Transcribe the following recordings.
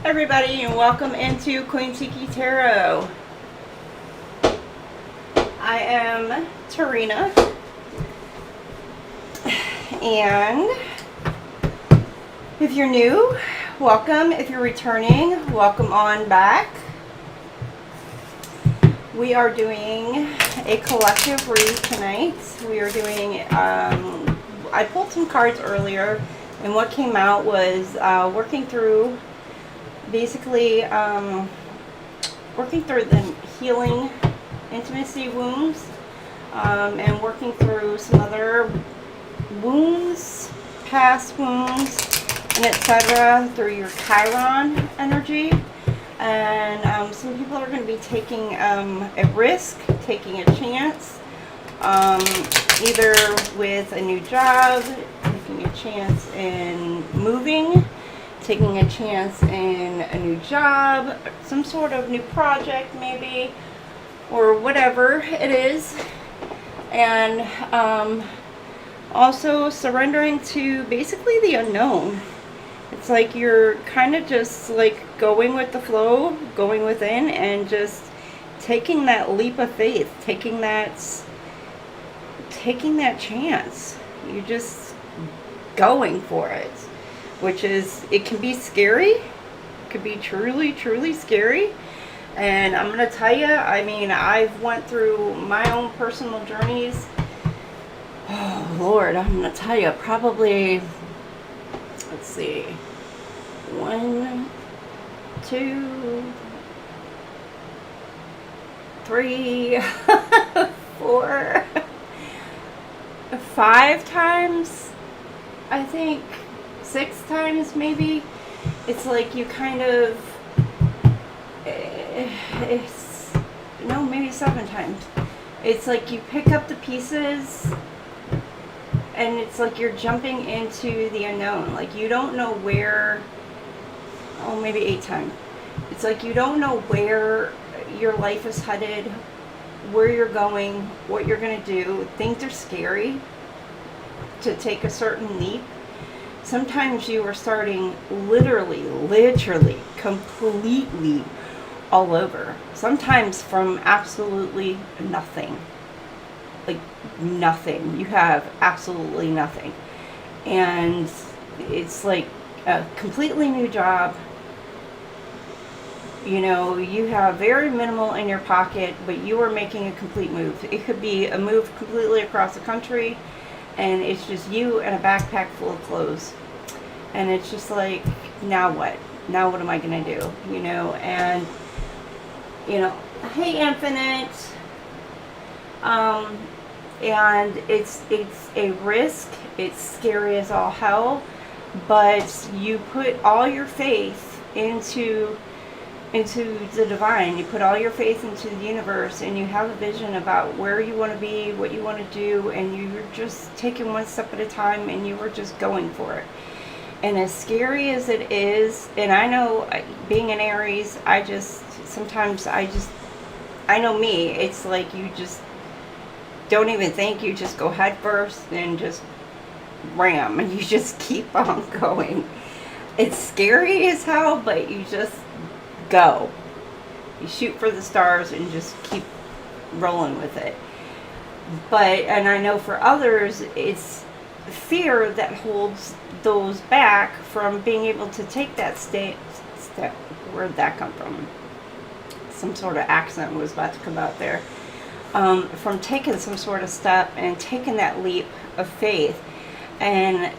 Everybody, and welcome into QueenTiki Tarot. I am Tarina, and if you're new, welcome. If you're returning, welcome on back. We are doing a collective read tonight. We are doing, I pulled some cards earlier, and what came out was working through basically working through the healing intimacy wounds, and working through some other wounds, past wounds, and etc. through your Chiron energy. And some people are going to be taking a risk, taking a chance, either with a new job, taking a chance in moving, taking a chance in a new job, some sort of new project maybe, or whatever it is. And also surrendering to basically the unknown. It's like you're kind of just like going with the flow, going within, and just taking that leap of faith, taking that chance. You're just going for it. Which is, it can be scary. It could be truly, truly scary. And I'm going to tell you, I mean, I've went through my own personal journeys. Oh, Lord, I'm going to tell you, probably, let's see, 1, 2, 3, 4, 5 times, I think. 6 times maybe. It's like you kind of, maybe 7 times. It's like you pick up the pieces and it's like you're jumping into the unknown. Like you don't know where, maybe 8 times. It's like you don't know where your life is headed, where you're going, what you're going to do. Things are scary to take a certain leap. Sometimes you are starting literally, completely all over. Sometimes from absolutely nothing. Like nothing. You have absolutely nothing. And it's like a completely new job. You know, you have very minimal in your pocket, but you are making a complete move. It could be a move completely across the country, and it's just you and a backpack full of clothes. And it's just like, now what? Now what am I going to do? You know, and, you know, hey, Infinite. And it's a risk. It's scary as all hell. But you put all your faith into the divine. You put all your faith into the universe, and you have a vision about where you want to be, what you want to do, and you're just taking one step at a time, and you are just going for it. And as scary as it is, and I know being an Aries, I know me, it's like you just don't even think, you just go head first and just ram, and you just keep on going. It's scary as hell, but you just go. You shoot for the stars and just keep rolling with it. And I know for others, it's fear that holds those back from being able to take that step. Where'd that come from? Some sort of accent was about to come out there. From taking some sort of step and taking that leap of faith. And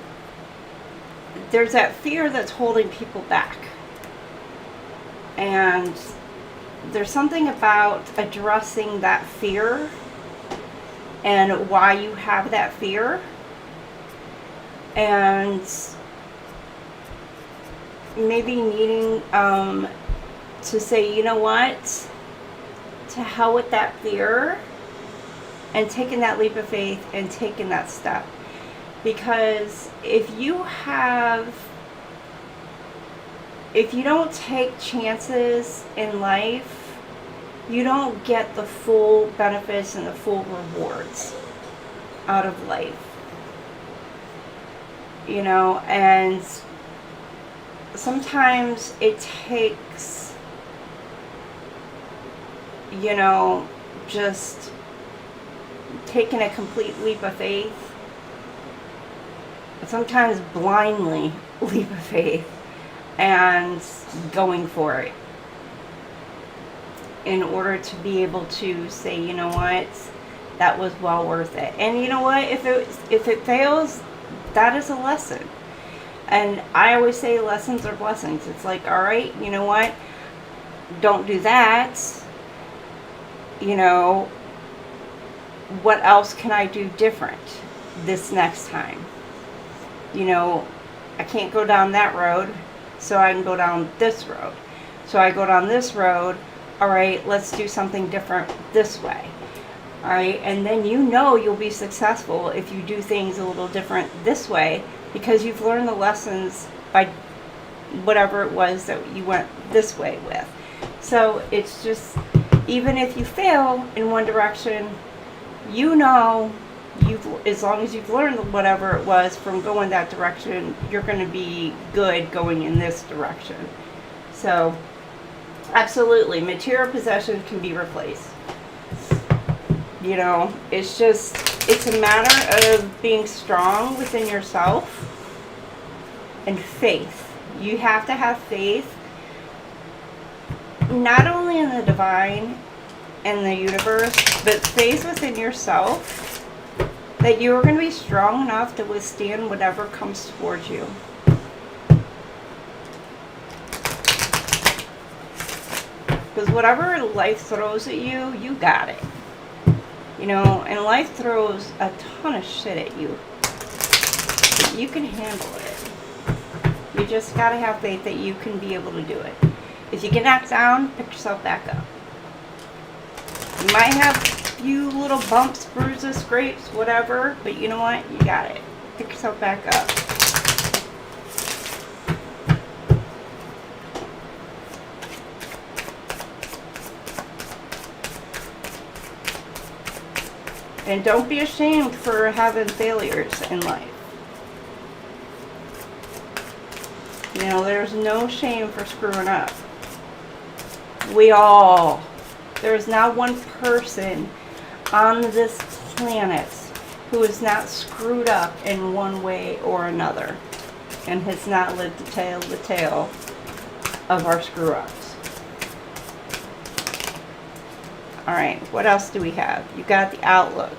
there's that fear that's holding people back. And there's something about addressing that fear and why you have that fear. And maybe needing to say, you know what, to hell with that fear, and taking that leap of faith and taking that step. Because if you don't take chances in life, you don't get the full benefits and the full rewards out of life. You know, and sometimes it takes, you know, just taking a complete leap of faith, sometimes blindly leap of faith, and going for it in order to be able to say, you know what, that was well worth it. And you know what, if it fails, that is a lesson. And I always say lessons are blessings. It's like, all right, you know what, don't do that. You know, what else can I do different this next time? You know, I can't go down that road, so I can go down this road. So I go down this road, all right, let's do something different this way. All right, and then you know you'll be successful if you do things a little different this way, because you've learned the lessons by whatever it was that you went this way with. So it's just, even if you fail in one direction, you know, as long as you've learned whatever it was from going that direction, you're going to be good going in this direction. So absolutely, material possessions can be replaced. You know, it's just, it's a matter of being strong within yourself and faith. You have to have faith, not only in the divine and the universe, but faith within yourself, that you're going to be strong enough to withstand whatever comes towards you. Because whatever life throws at you, you got it. You know, and life throws a ton of shit at you. But you can handle it. You just got to have faith that you can be able to do it. If you get knocked down, pick yourself back up. You might have a few little bumps, bruises, scrapes, whatever, but you know what? You got it. Pick yourself back up. And don't be ashamed for having failures in life. You know, there's no shame for screwing up. There's not one person on this planet who has not screwed up in one way or another and has not lived to tell the tale of our screw-ups. Alright, what else do we have? You got the outlook.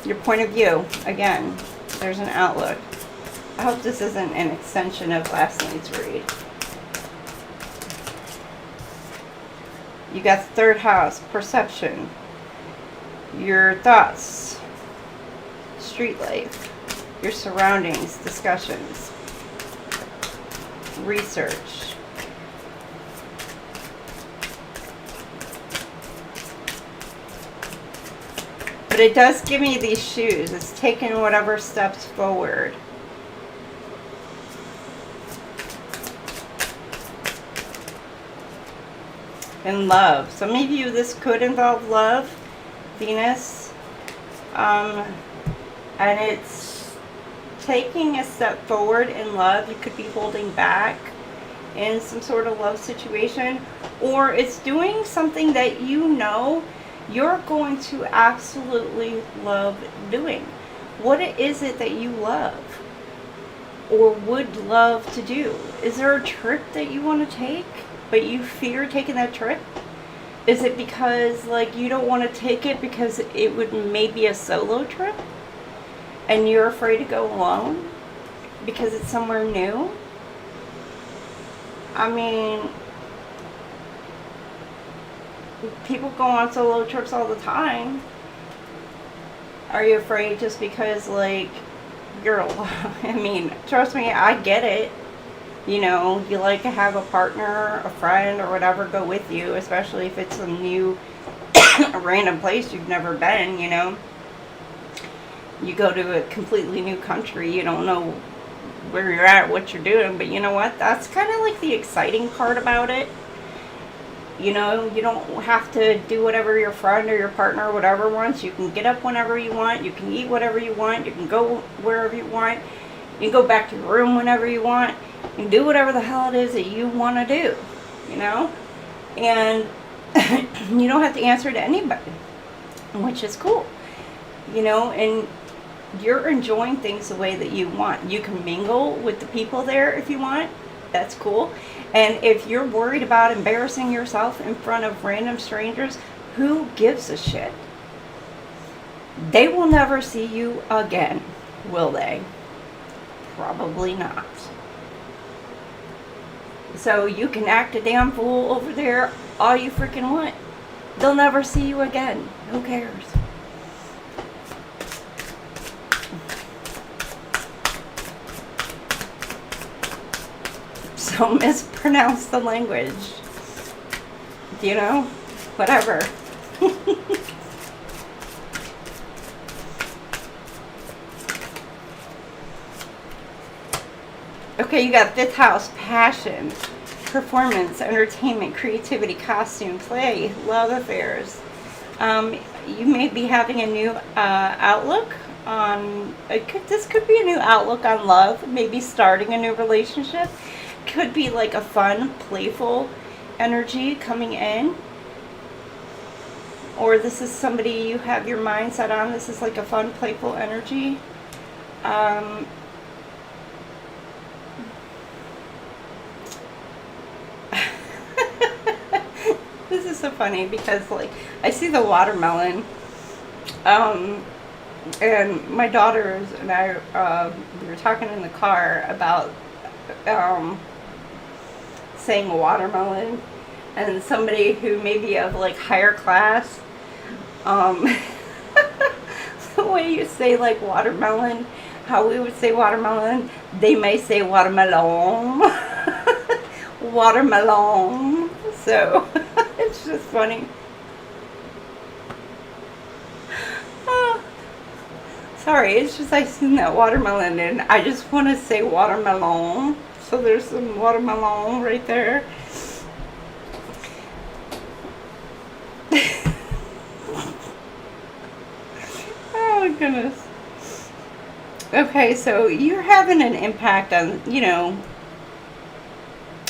Your point of view. Again, there's an outlook. I hope this isn't an extension of last night's read. You got the third house, perception, your thoughts, street life, your surroundings, discussions, research. But it does give me these shoes. It's taking whatever steps forward. And love. Some of you, this could involve love, Venus. And it's taking a step forward in love. You could be holding back in some sort of love situation. Or it's doing something that you know you're going to absolutely love doing. What is it that you love or would love to do? Is there a trip that you want to take, but you fear taking that trip? Is it because, like, you don't want to take it because it would maybe a solo trip and you're afraid to go alone because it's somewhere new? I mean, people go on solo trips all the time. Are you afraid just because, like, you're alone? I mean, trust me, I get it. You know, you like to have a partner, a friend, or whatever go with you, especially if it's a new, a random place you've never been, you know. You go to a completely new country, you don't know where you're at, what you're doing, but you know what? That's kind of like the exciting part about it. You know, you don't have to do whatever your friend or your partner or whatever wants. You can get up whenever you want. You can eat whatever you want. You can go wherever you want. You can go back to your room whenever you want. You can do whatever the hell it is that you want to do, you know? And you don't have to answer to anybody, which is cool, you know? And you're enjoying things the way that you want. You can mingle with the people there if you want. That's cool. And if you're worried about embarrassing yourself in front of random strangers, who gives a shit? They will never see you again, will they? Probably not. So you can act a damn fool over there all you freaking want. They'll never see you again. Who cares? So mispronounce the language. You know? Whatever. Okay, you got 5th house, passion, performance, entertainment, creativity, costume, play, love affairs. You may be having a new outlook on, this could be a new outlook on love, maybe starting a new relationship. Could be like a fun, playful energy coming in. Or this is somebody you have your mind set on. This is like a fun, playful energy. This is so funny because, like, I see the watermelon, and my daughters and I, we were talking in the car about saying watermelon, and somebody who may be of, like, higher class, the way you say, like, watermelon, how we would say watermelon, they may say watermelon. Watermelon. So it's just funny. Sorry, it's just I seen that watermelon and I just want to say watermelon. So there's some watermelon right there. Oh goodness. Okay, so you're having an impact on, you know,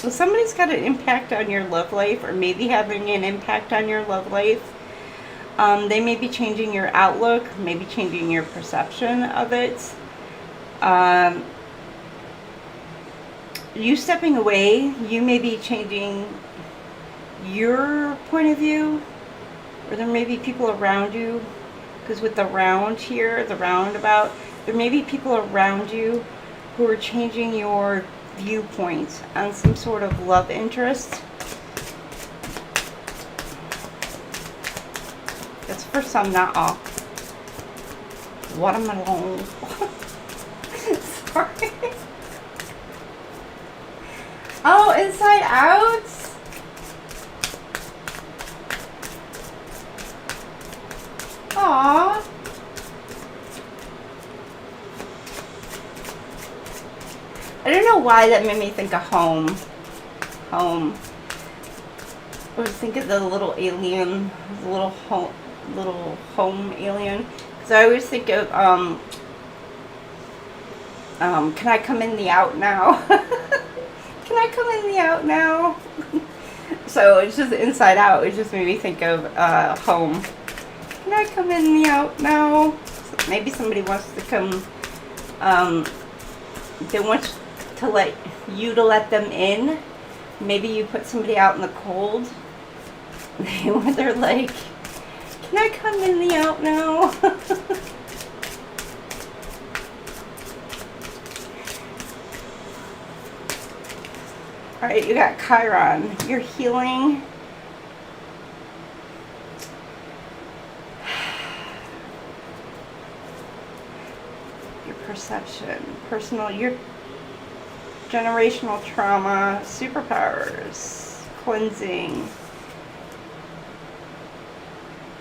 somebody's got an impact on your love life, or maybe having an impact on your love life. They may be changing your outlook, maybe changing your perception of it. You stepping away, you may be changing your point of view, or there may be people around you, because with the round here, the roundabout, there may be people around you who are changing your viewpoint on some sort of love interest. That's for some, not all. Watermelon. Sorry. Oh, Inside Out? Aww. I don't know why that made me think of home. Home. I was thinking of the little alien, the little home alien. Because I always think of, can I come in the out now? Can I come in the out now? So it's just Inside Out. It just made me think of home. Can I come in the out now? So maybe somebody wants to come, they want to let them in. Maybe you put somebody out in the cold. They're like, can I come in the out now? Alright, you got Chiron. You're healing. Your perception. Personal, your generational trauma, superpowers, cleansing.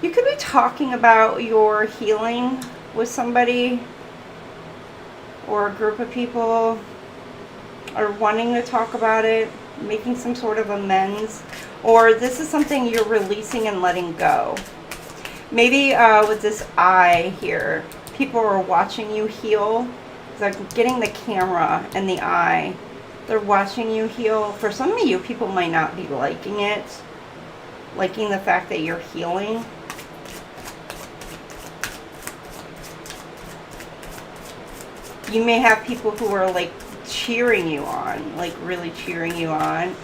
You could be talking about your healing with somebody or a group of people, or wanting to talk about it, making some sort of amends, or this is something you're releasing and letting go. Maybe with this eye here, people are watching you heal because I'm getting the camera and the eye. They're watching you heal. For some of you, people might not be liking it. Liking the fact that you're healing. You may have people who are like cheering you on, like really cheering you on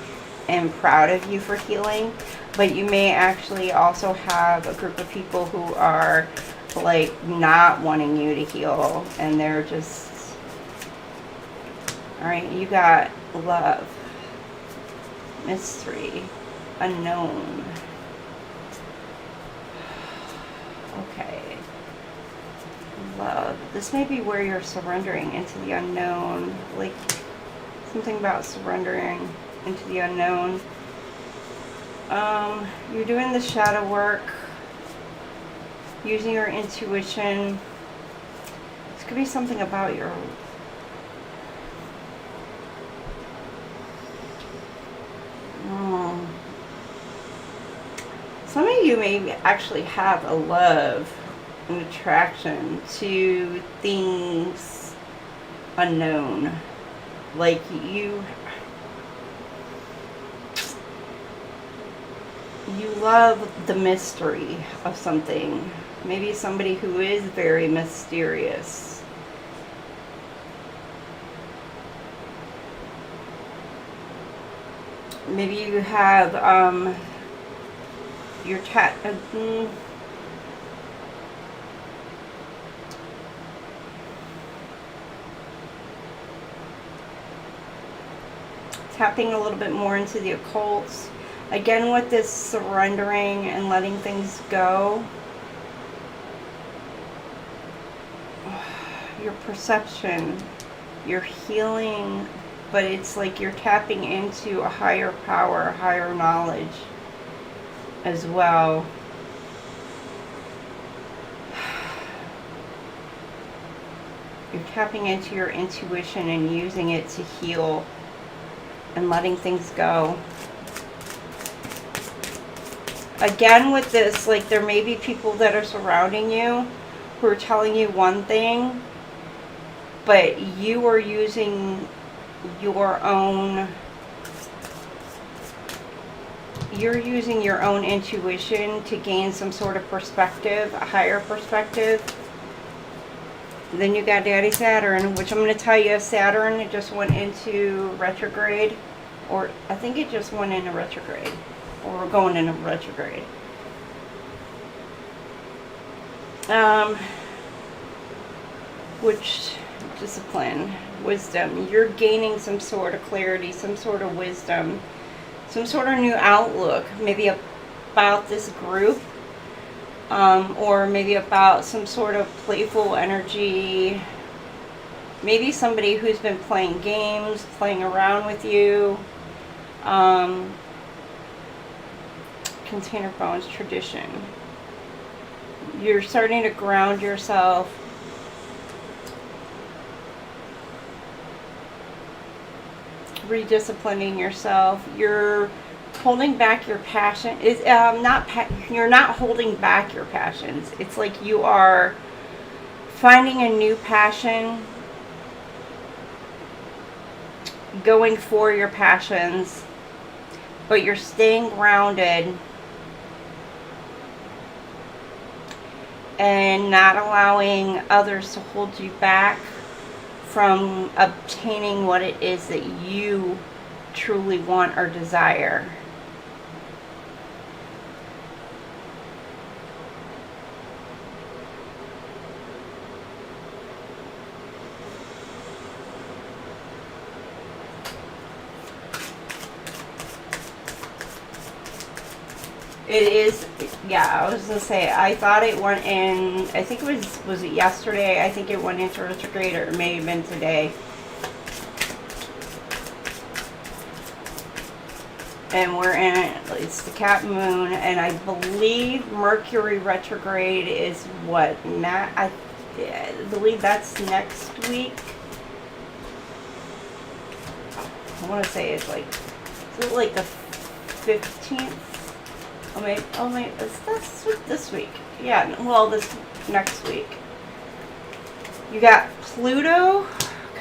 and proud of you for healing. But you may actually also have a group of people who are like not wanting you to heal, and they're just, all right, you got love, mystery, unknown. Okay. Love. This may be where you're surrendering into the unknown. Like something about surrendering into the unknown. You're doing the shadow work. Using your intuition. This could be something about your... Some of you may actually have a love, an attraction to things unknown. Like you love the mystery of something. Maybe somebody who is very mysterious. Maybe you have your tapping a little bit more into the occult. Again, with this surrendering and letting things go, your perception, your healing, but it's like you're tapping into a higher power, higher knowledge as well. You're tapping into your intuition and using it to heal and letting things go. Again, with this, like there may be people that are surrounding you who are telling you one thing, but you are using your own, you're using your own intuition to gain some sort of perspective, a higher perspective. Then you got Daddy Saturn, which I'm going to tell you, Saturn, it just went into retrograde, or I think it just went into retrograde, or we're going into retrograde. Which discipline, wisdom, you're gaining some sort of clarity, some sort of wisdom, some sort of new outlook, maybe about this group, or maybe about some sort of playful energy, maybe somebody who's been playing games, playing around with you, container bones, tradition. You're starting to ground yourself. Redisciplining yourself. You're holding back your passion. You're not holding back your passions. It's like you are finding a new passion, going for your passions, but you're staying grounded and not allowing others to hold you back from obtaining what it is that you truly want or desire. It is, yeah, I was going to say, I thought it went in, I think it was it yesterday? I think it went into retrograde, or it may have been today. And we're in, it's the Cap Moon, and I believe Mercury retrograde is what, I believe that's next week. I want to say it's like, is it like the 15th? Oh wait, that's this week. Yeah, well, this next week. You got Pluto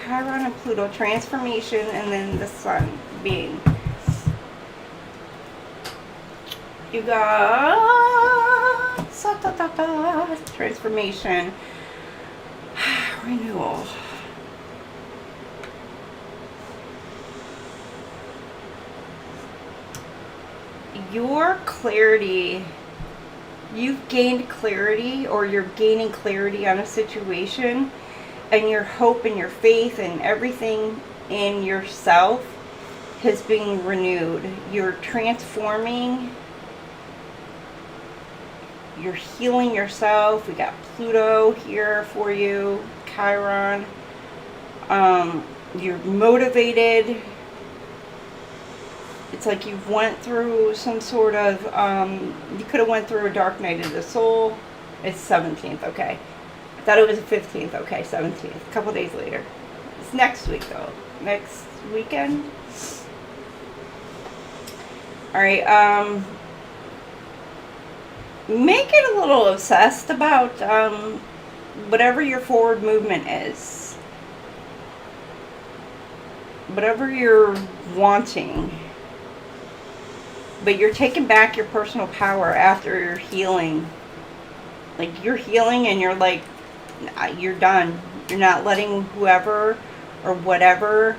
Chiron and Pluto, transformation, and then the sun being. You got transformation, renewal. Your clarity, you've gained clarity, or you're gaining clarity on a situation, and your hope and your faith and everything in yourself has been renewed. You're transforming. You're healing yourself. We got Pluto here for you, Chiron. You're motivated. It's like you've went through some sort of, you could have went through a dark night of the soul. It's 17th, okay. I thought it was the 15th, okay, 17th. A couple days later. It's next week, though. Next weekend. Alright, make it a little obsessed about whatever your forward movement is. Whatever you're wanting. But you're taking back your personal power after your healing. Like, you're healing and you're like, you're done. You're not letting whoever or whatever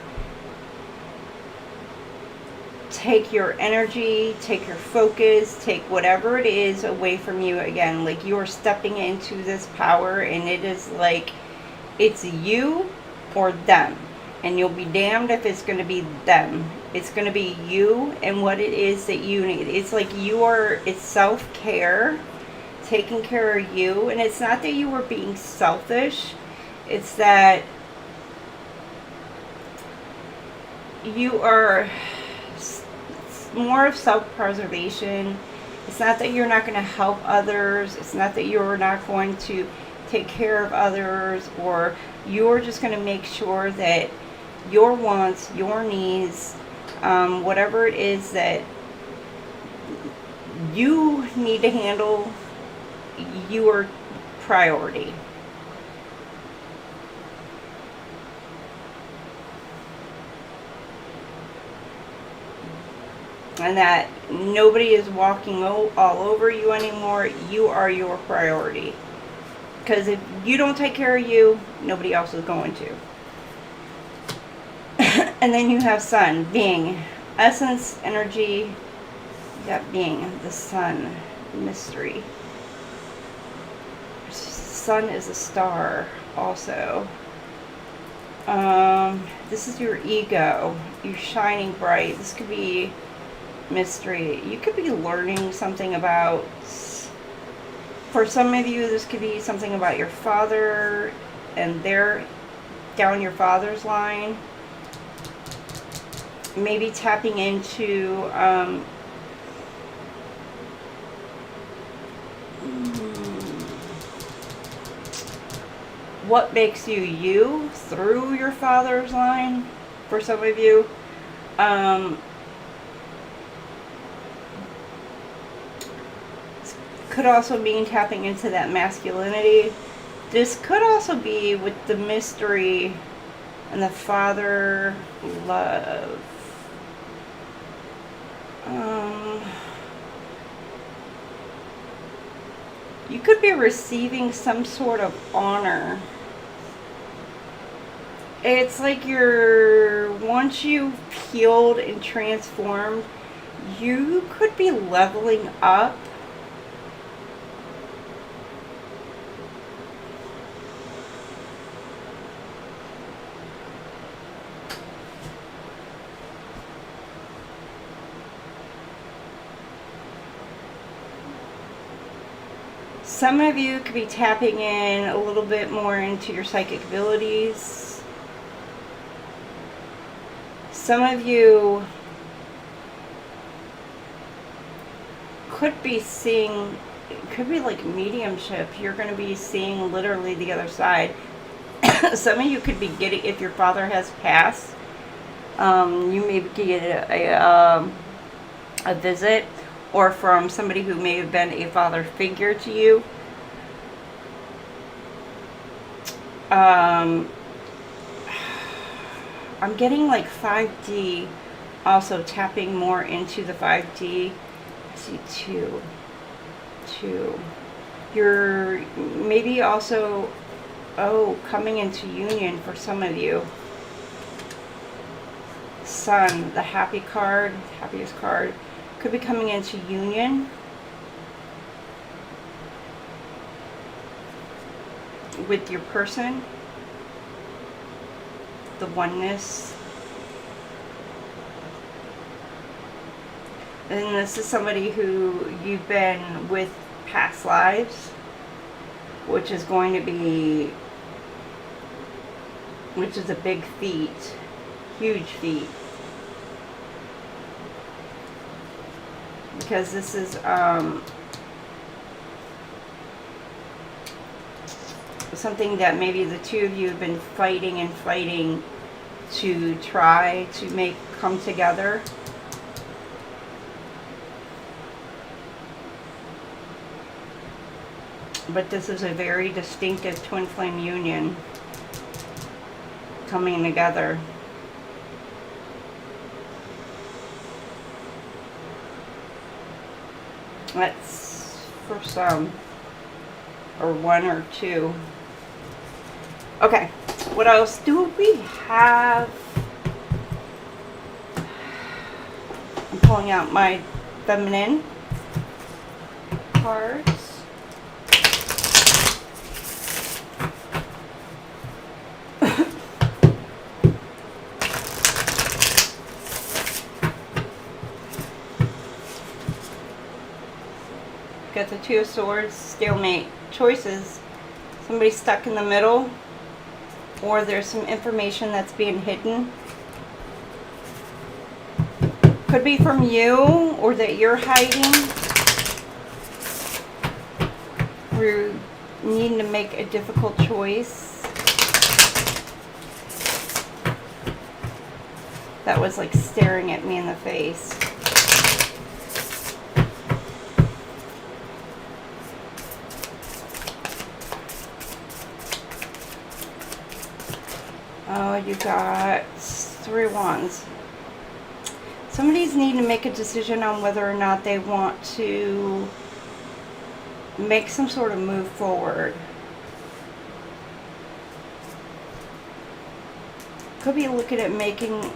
take your energy, take your focus, take whatever it is away from you again. Like, you're stepping into this power, and it is like, it's you or them. And you'll be damned if it's going to be them. It's going to be you and what it is that you need. It's like it's self-care, taking care of you. And it's not that you were being selfish. It's that you are more of self-preservation. It's not that you're not going to help others. It's not that you're not going to take care of others, or you're just going to make sure that your wants, your needs, whatever it is that you need to handle, your priority. And that nobody is walking all over you anymore. You are your priority. Because if you don't take care of you, nobody else is going to. And then you have sun, being, essence, energy. You got being, the sun, mystery. Sun is a star also. This is your ego. You're shining bright. This could be mystery. You could be learning something about, for some of you, this could be something about your father, and they're down your father's line. Maybe tapping into what makes you you through your father's line, for some of you. Could also mean tapping into that masculinity. This could also be with the mystery and the father love. You could be receiving some sort of honor. It's like once you've healed and transformed, you could be leveling up. Some of you could be tapping in a little bit more into your psychic abilities. Some of you could be seeing, it could be like mediumship. You're going to be seeing literally the other side. Some of you could be getting, if your father has passed, you may get a visit, or from somebody who may have been a father figure to you. I'm getting like 5D also tapping more into the 5D. I see 2. You're maybe also, coming into union for some of you. Sun, the happy card, happiest card, could be coming into union with your person, the oneness. And this is somebody who you've been with past lives, which is going to be, which is a big feat, huge feat. Because this is something that maybe the two of you have been fighting and fighting to try to make come together. But this is a very distinctive twin flame union coming together. That's for some, or 1 or 2. Okay, what else do we have? I'm pulling out my feminine cards. Got the 2 of Swords, stalemate, choices. Somebody's stuck in the middle, or there's some information that's being hidden. Could be from you, or that you're hiding. We're needing to make a difficult choice. That was like staring at me in the face. Oh, you got 3 wands. Somebody's needing to make a decision on whether or not they want to make some sort of move forward. Could be looking at making,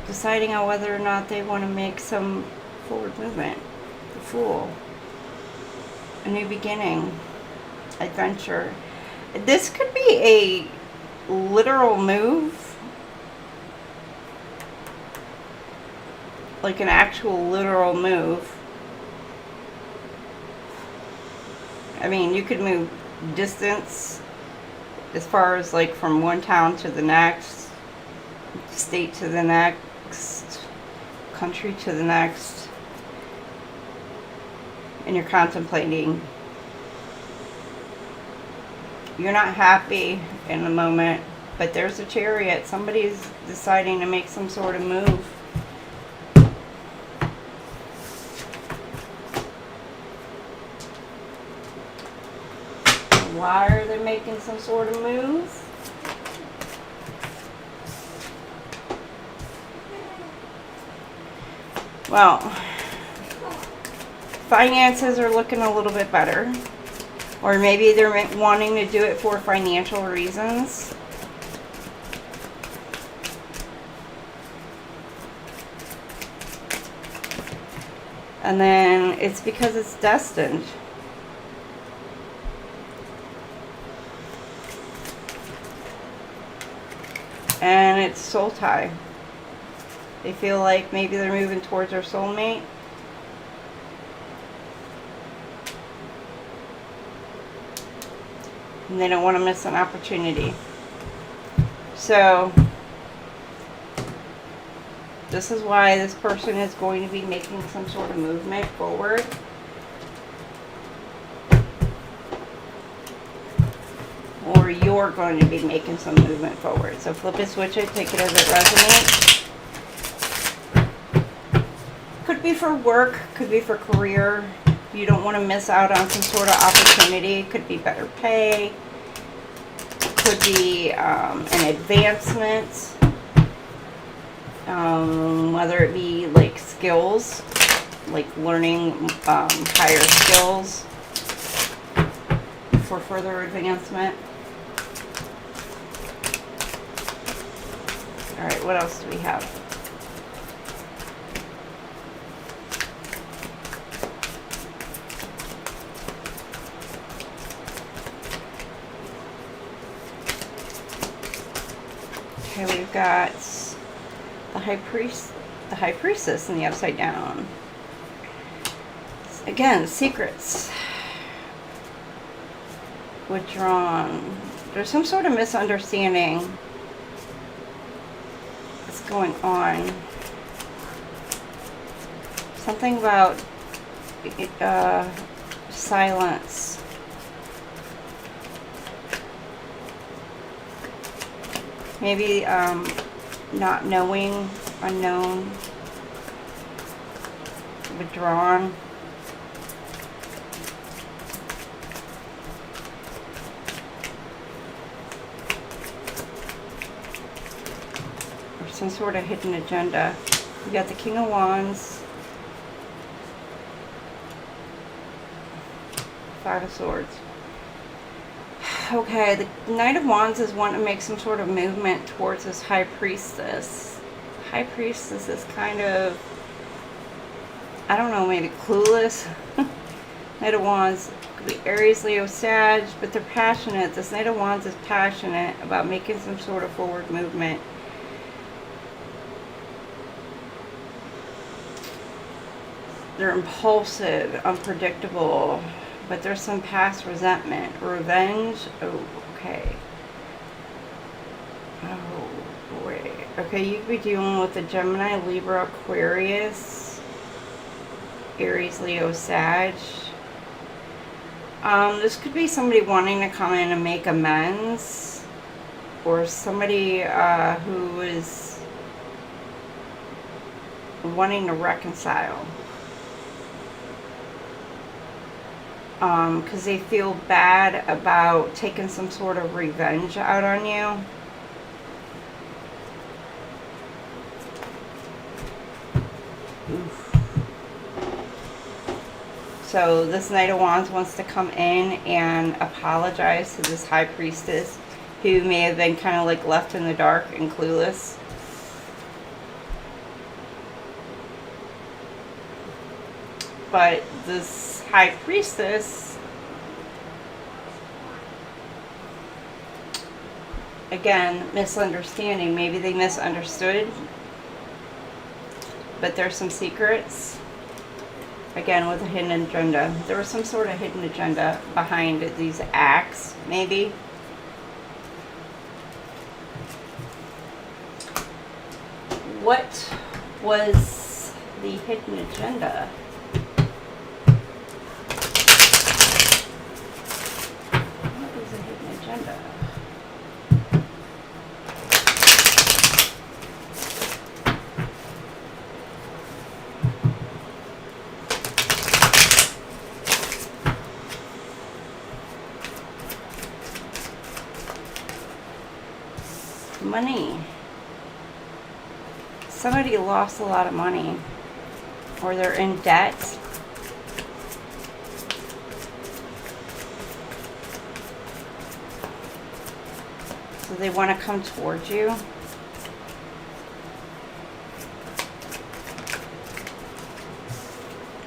deciding on whether or not they want to make some forward movement. The Fool. A new beginning. Adventure. This could be a literal move, like an actual literal move. I mean, you could move distance as far as like from one town to the next, state to the next, country to the next, and you're contemplating. You're not happy in the moment, but there's a Chariot. Somebody's deciding to make some sort of move. Why are they making some sort of move? Well, finances are looking a little bit better. Or maybe they're wanting to do it for financial reasons. And then it's because it's destined. And it's soul tie. They feel like maybe they're moving towards their soulmate. And they don't want to miss an opportunity. So this is why this person is going to be making some sort of movement forward. Or you're going to be making some movement forward. So flip it, switch it, take it as it resonates. Could be for work, could be for career. You don't want to miss out on some sort of opportunity. Could be better pay. Could be an advancement. Whether it be like skills, like learning higher skills for further advancement. All right, what else do we have? Okay, we've got the high priestess in the upside down. Again, secrets. Withdrawn. There's some sort of misunderstanding that's going on. Something about silence. Maybe not knowing, unknown, withdrawn. Or some sort of hidden agenda. We got the King of Wands, Five of Swords. Okay, the Knight of Wands is wanting to make some sort of movement towards this High Priestess. High Priestess is kind of, I don't know, maybe clueless. Knight of Wands could be Aries, Leo, Sag, but they're passionate. This Knight of Wands is passionate about making some sort of forward movement. They're impulsive, unpredictable. But there's some past resentment. Revenge. Oh, okay. Oh, boy. Okay, you could be dealing with the Gemini, Libra, Aquarius, Aries, Leo, Sag. This could be somebody wanting to come in and make amends. Or somebody who is wanting to reconcile. Because they feel bad about taking some sort of revenge out on you. Oof. So this Knight of Wands wants to come in and apologize to this High Priestess who may have been kind of like left in the dark and clueless. But this High Priestess, again, misunderstanding. Maybe they misunderstood, but there's some secrets. Again, with a hidden agenda. There was some sort of hidden agenda behind these acts, maybe. What was the hidden agenda? Money. Somebody lost a lot of money, or they're in debt. So they want to come towards you.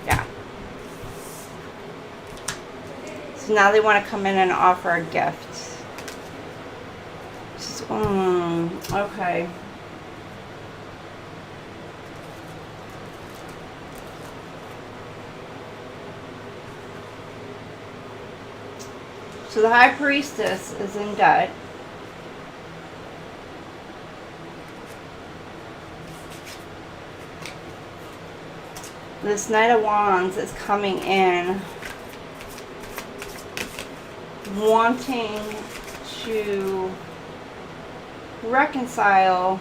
Yeah. So now they want to come in and offer a gift. Okay. So the High Priestess is in debt. This Knight of Wands is coming in wanting to reconcile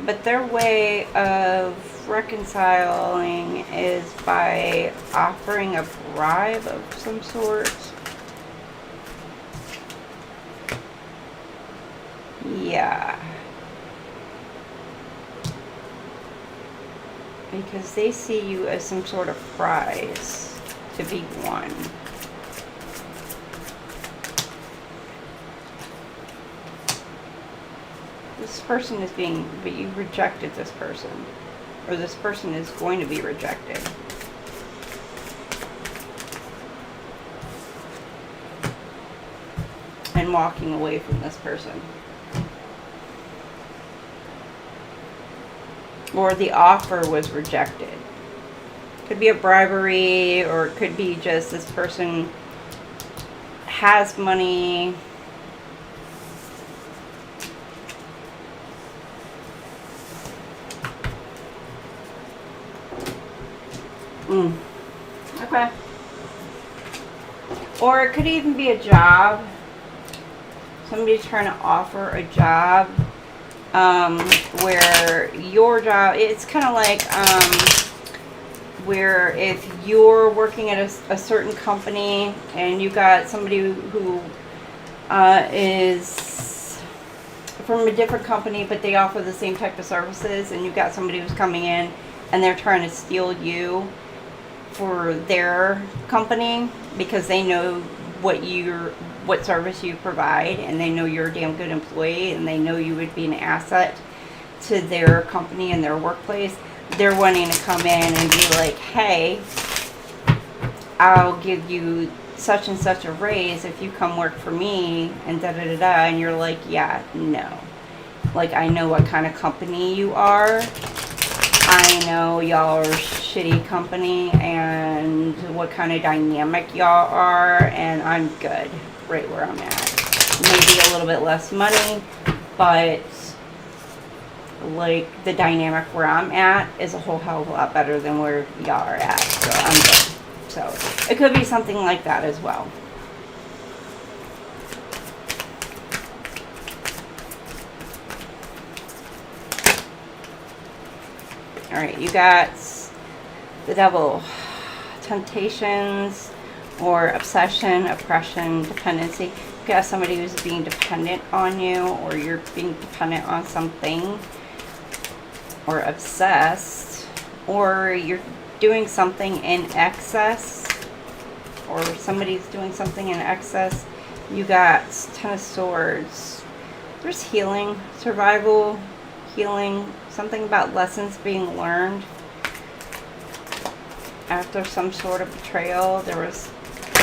but their way of reconciling is by offering a bribe of some sort. Yeah. Because they see you as some sort of prize to be won. This person is being, but you rejected this person. Or this person is going to be rejected. And walking away from this person. Or the offer was rejected. Could be a bribery, or it could be just this person has money. Okay. Or it could even be a job. Somebody's trying to offer a job where your job, it's kind of like where if you're working at a certain company and you got somebody who is from a different company, but they offer the same type of services, and you've got somebody who's coming in and they're trying to steal you for their company because they know what service you provide, and they know you're a damn good employee, and they know you would be an asset to their company and their workplace. They're wanting to come in and be like, hey, I'll give you such and such a raise if you come work for me, and da-da-da-da, and you're like, yeah, no. Like, I know what kind of company you are. I know y'all are a shitty company and what kind of dynamic y'all are, and I'm good right where I'm at. Maybe a little bit less money, but like the dynamic where I'm at is a whole hell of a lot better than where y'all are at, so I'm good. So it could be something like that as well. Alright, you got the Devil. Temptations or obsession, oppression, dependency. You got somebody who's being dependent on you, or you're being dependent on something, or obsessed, or you're doing something in excess, or somebody's doing something in excess. You got Ten of Swords. There's healing, survival, healing, something about lessons being learned after some sort of betrayal. There was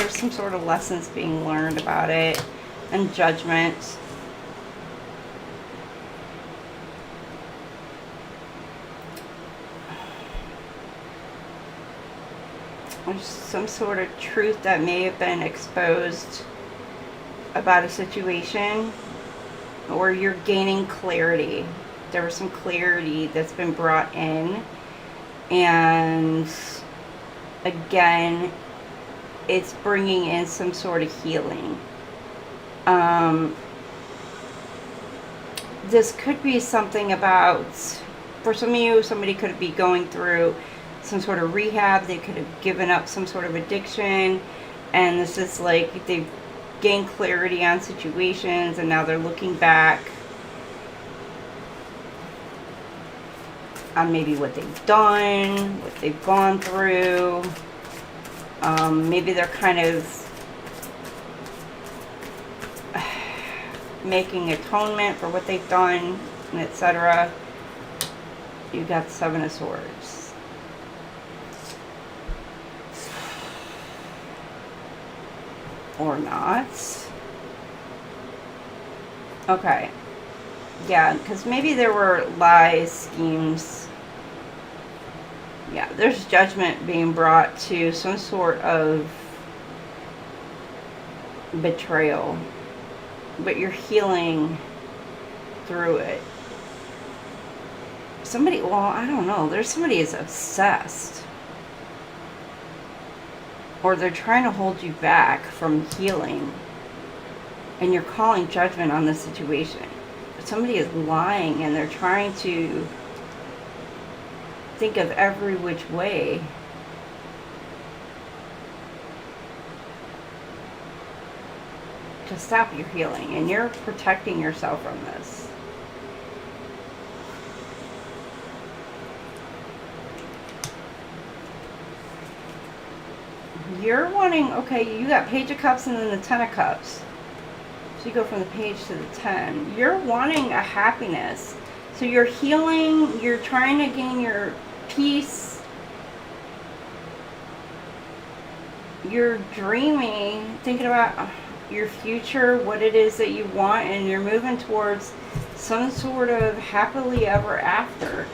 some sort of lessons being learned about it, and judgment. There's some sort of truth that may have been exposed about a situation, or you're gaining clarity. There was some clarity that's been brought in, and again, it's bringing in some sort of healing. This could be something about, for some of you, somebody could be going through some sort of rehab. They could have given up some sort of addiction, and this is like they've gained clarity on situations, and now they're looking back on maybe what they've done, what they've gone through. Maybe they're kind of making atonement for what they've done, and etc. You got the Seven of Swords. Or not. Okay. Yeah, because maybe there were lies, schemes. Yeah, there's judgment being brought to some sort of betrayal, but you're healing through it. Somebody, well, I don't know, there's somebody is obsessed, or they're trying to hold you back from healing, and you're calling judgment on the situation. Somebody is lying, and they're trying to think of every which way to stop your healing, and you're protecting yourself from this. You're wanting, okay, you got Page of Cups and then the Ten of Cups. So you go from the Page to the 10. You're wanting a happiness. So you're healing, you're trying to gain your peace. You're dreaming, thinking about your future, what it is that you want, and you're moving towards some sort of happily ever after.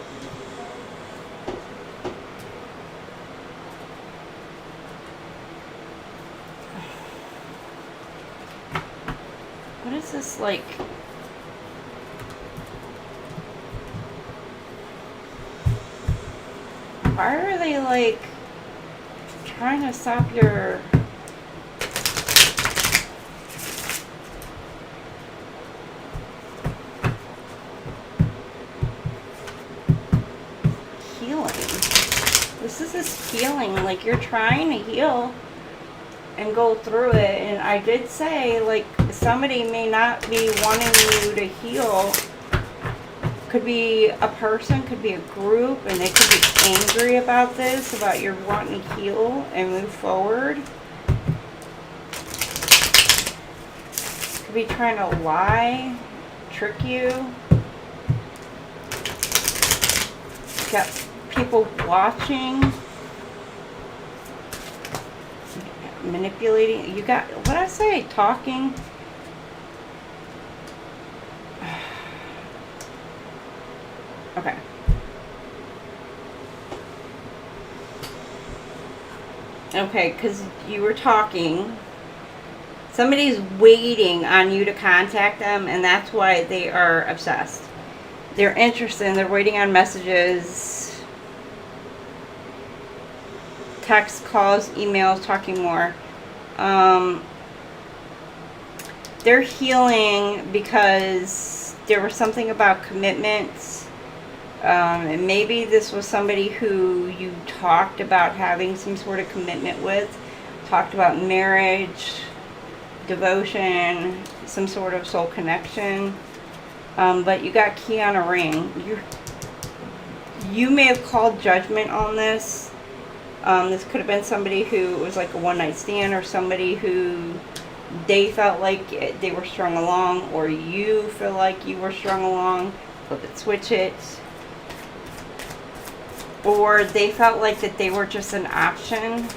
What is this like? Why are they like trying to stop your healing? This is this healing, like you're trying to heal and go through it, and I did say like somebody may not be wanting you to heal. Could be a person, could be a group, and they could be angry about this, about your wanting to heal and move forward. Could be trying to lie, trick you. Got people watching, manipulating. You got, what did I say? Talking. Okay. Okay, because you were talking. Somebody's waiting on you to contact them, and that's why they are obsessed. They're interested, and they're waiting on messages, text, calls, emails, talking more. They're healing because there was something about commitments. And maybe this was somebody who you talked about having some sort of commitment with, talked about marriage, devotion, some sort of soul connection. But you got key on a ring. You may have called judgment on this. This could have been somebody who was like a one-night stand, or somebody who they felt like they were strung along, or you feel like you were strung along. Flip it, switch it. Or they felt like that they were just an option.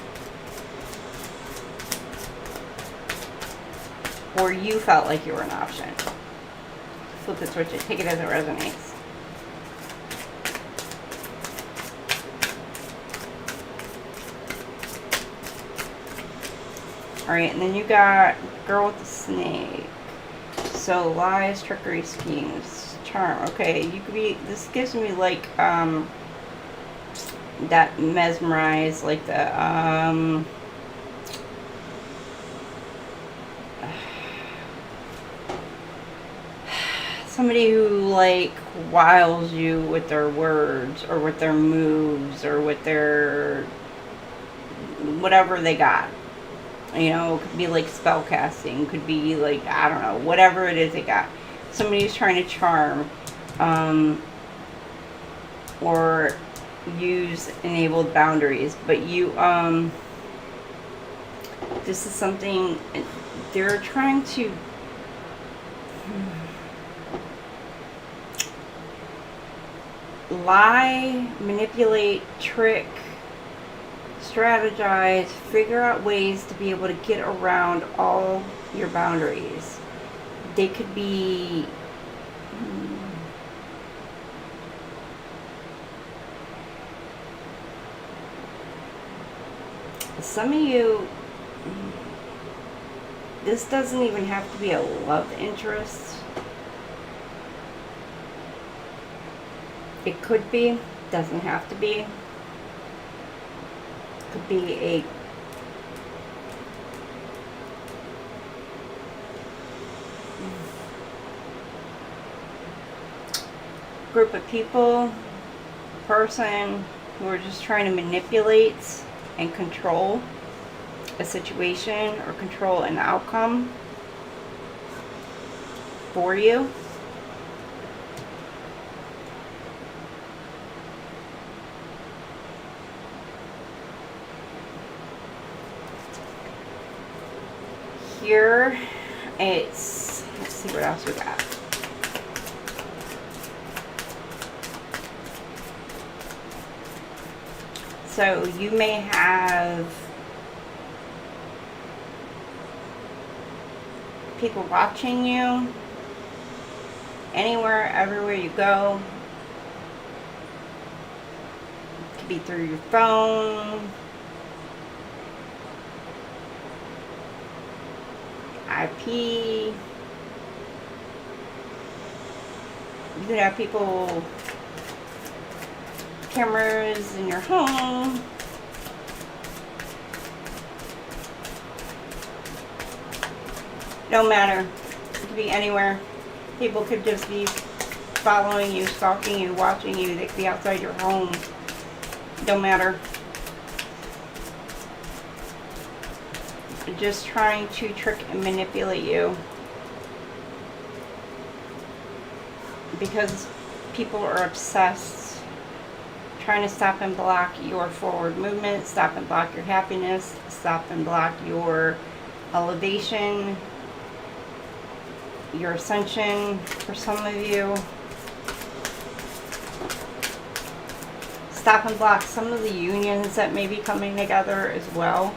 Or you felt like you were an option. Flip it, switch it. Take it as it resonates. Alright, and then you got girl with the snake. So lies, trickery, schemes, charm. Okay, you could be, this gives me like, that mesmerize, like the somebody who like wiles you with their words, or with their moves, or with their whatever they got. You know, it could be like spell casting, could be like, I don't know, whatever it is they got. Somebody who's trying to charm, or use enabled boundaries. But you, this is something they're trying to lie, manipulate, trick, strategize, figure out ways to be able to get around all your boundaries. They could be some of you, this doesn't even have to be a love interest. It could be, doesn't have to be. Could be a group of people, person who are just trying to manipulate and control a situation, or control an outcome. for you. Here, let's see what else we got. So you may have people watching you anywhere, everywhere you go. It could be through your phone, IP. You could have people, cameras in your home. Don't matter. It could be anywhere. People could just be following you, stalking you, watching you. They could be outside your home. Don't matter. Just trying to trick and manipulate you. Because people are obsessed, trying to stop and block your forward movement, stop and block your happiness, stop and block your elevation, your ascension for some of you. Stop and block some of the unions that may be coming together as well.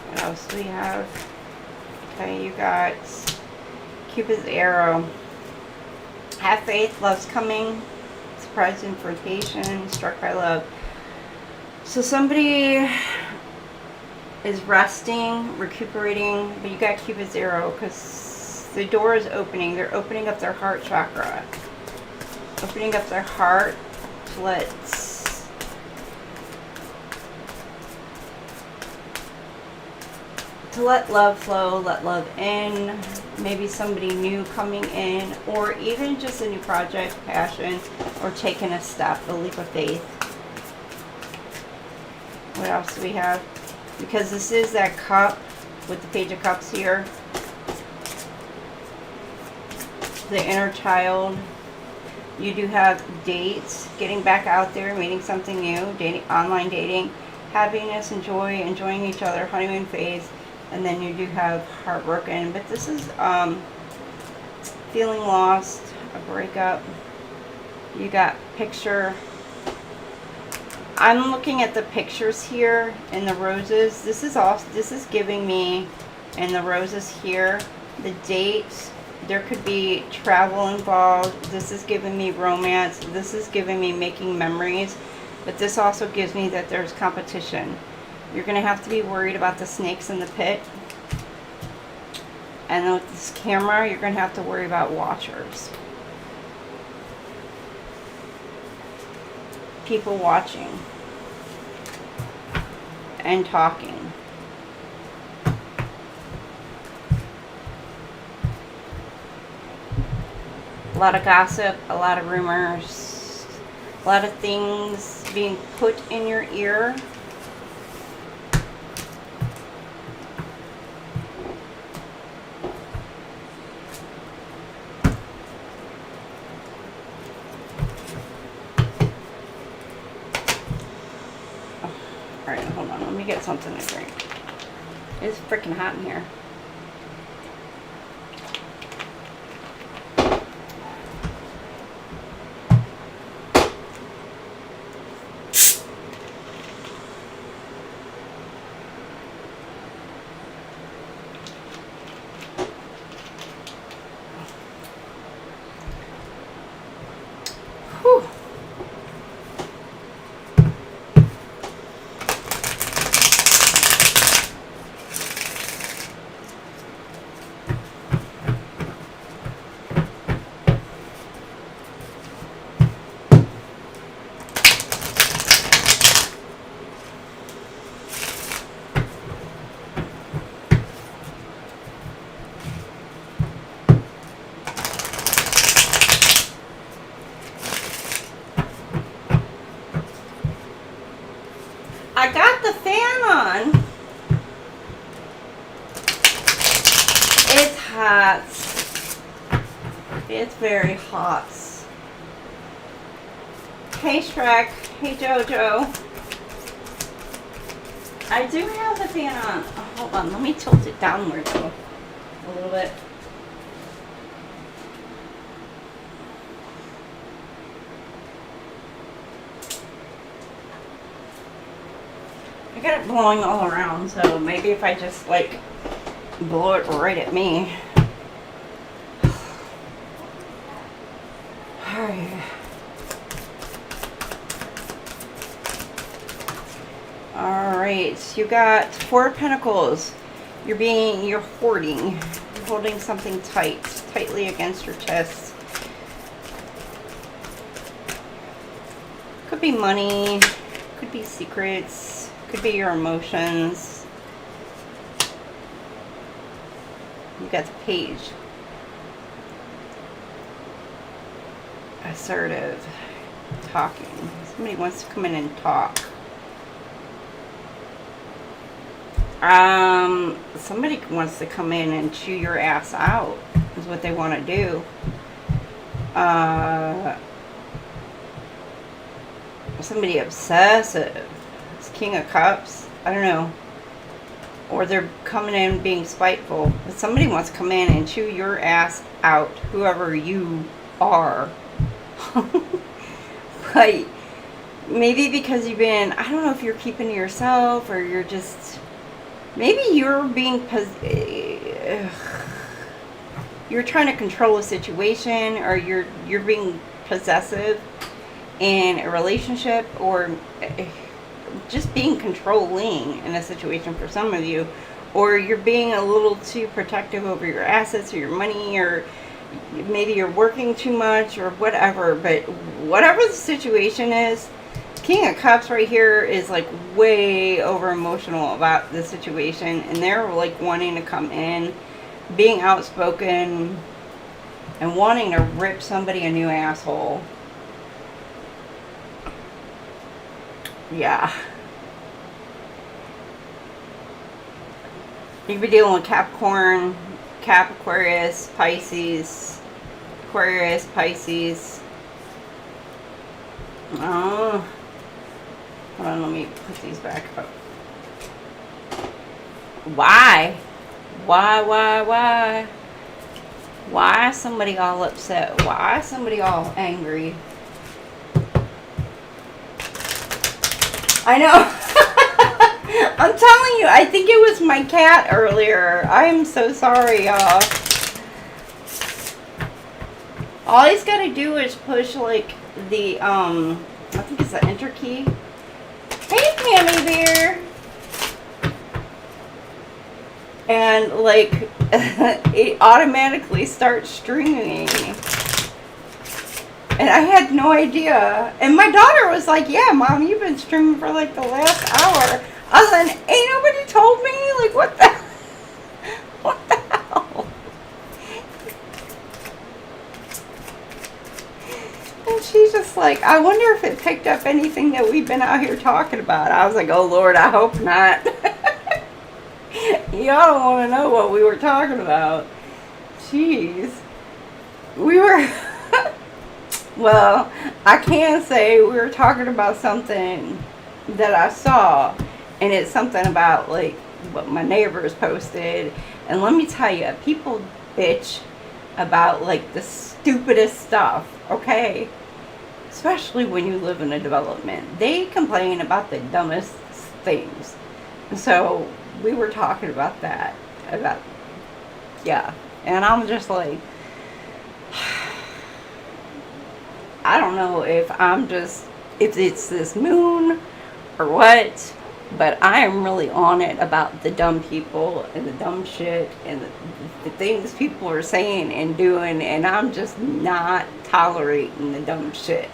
What else do we have? Okay, you got Cupid's arrow. Have faith, love's coming. Surprise invitation, struck by love. So somebody is resting, recuperating, but you got Cupid's arrow because the door is opening. They're opening up their heart chakra. Opening up their heart to let love flow, let love in, maybe somebody new coming in, or even just a new project, passion, or taking a step, a leap of faith. What else do we have? Because this is that cup with the Page of Cups here. The inner child. You do have dates, getting back out there, meeting something new, dating, online dating, happiness and joy, enjoying each other, honeymoon phase. And then you do have heartbroken, but this is feeling lost, a breakup. You got picture. I'm looking at the pictures here in the roses. This is giving me, in the roses here, the dates. There could be travel involved. This is giving me romance. This is giving me making memories. But this also gives me that there's competition. You're going to have to be worried about the snakes in the pit. And with this camera, you're going to have to worry about watchers. People watching. And talking. A lot of gossip, a lot of rumors, a lot of things being put in your ear. Alright, hold on. Let me get something to drink. It's freaking hot in here. Whew. on. It's hot. It's very hot. Hey Shrek. Hey Jojo. I do have the fan on. Oh, hold on. Let me tilt it downward though. A little bit. I got it blowing all around, so maybe if I just like blow it right at me. Alright. Alright, you got Four of Pentacles. You're hoarding. You're holding something tightly against your chest. Could be money, could be secrets, could be your emotions. You got the Page. Assertive. Talking. Somebody wants to come in and talk. Somebody wants to come in and chew your ass out is what they want to do. Somebody obsessive. It's King of Cups. I don't know. Or they're coming in being spiteful. But somebody wants to come in and chew your ass out, whoever you are. But maybe because you've been, I don't know if you're keeping to yourself or you're just, maybe you're being, you're trying to control a situation, or you're being possessive in a relationship, or just being controlling in a situation for some of you, or you're being a little too protective over your assets or your money, or maybe you're working too much or whatever. But whatever the situation is, King of Cups right here is like way over emotional about the situation, and they're like wanting to come in, being outspoken, and wanting to rip somebody a new asshole. Yeah. You could be dealing with Capricorn, Aquarius, Pisces, Aquarius, Pisces. Oh. Hold on, let me put these back up. Why? Why? Why is somebody all upset? Why is somebody all angry? I know. I'm telling you, I think it was my cat earlier. I'm so sorry, y'all. All he's got to do is push, like, the, I think it's the enter key. Hey, Pammy Bear! And, like, it automatically starts streaming. And I had no idea. And my daughter was like, yeah, Mom, you've been streaming for like the last hour. I was like, ain't nobody told me? Like, what the hell? And she's just like, I wonder if it picked up anything that we've been out here talking about. I was like, oh Lord, I hope not. Y'all don't want to know what we were talking about. Jeez. We were... Well, I can say we were talking about something that I saw, and it's something about like what my neighbors posted. And let me tell you, people bitch about like the stupidest stuff, okay? Especially when you live in a development. They complain about the dumbest things. So we were talking about that. Yeah. And I'm just like... I don't know if it's this moon or what, but I am really on it about the dumb people and the dumb shit and the things people are saying and doing, and I'm just not tolerating the dumb shit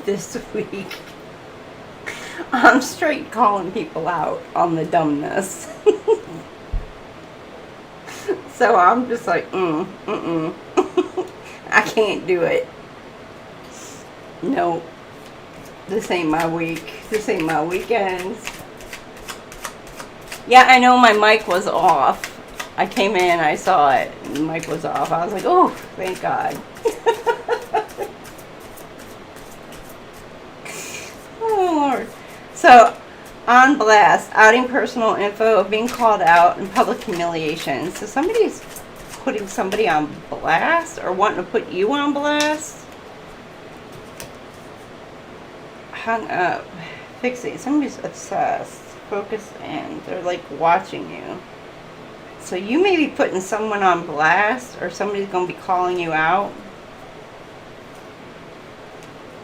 this week. I'm straight calling people out on the dumbness. So I'm just like, I can't do it. No, this ain't my week. This ain't my weekends. Yeah, I know my mic was off. I came in, I saw it, and the mic was off. I was like, oh, thank God. Oh, Lord. So, on blast, outing personal info, being called out, and public humiliation. So somebody's putting somebody on blast or wanting to put you on blast. Hung up. Fixate. Somebody's obsessed. Focus in. They're like watching you. So you may be putting someone on blast, or somebody's going to be calling you out.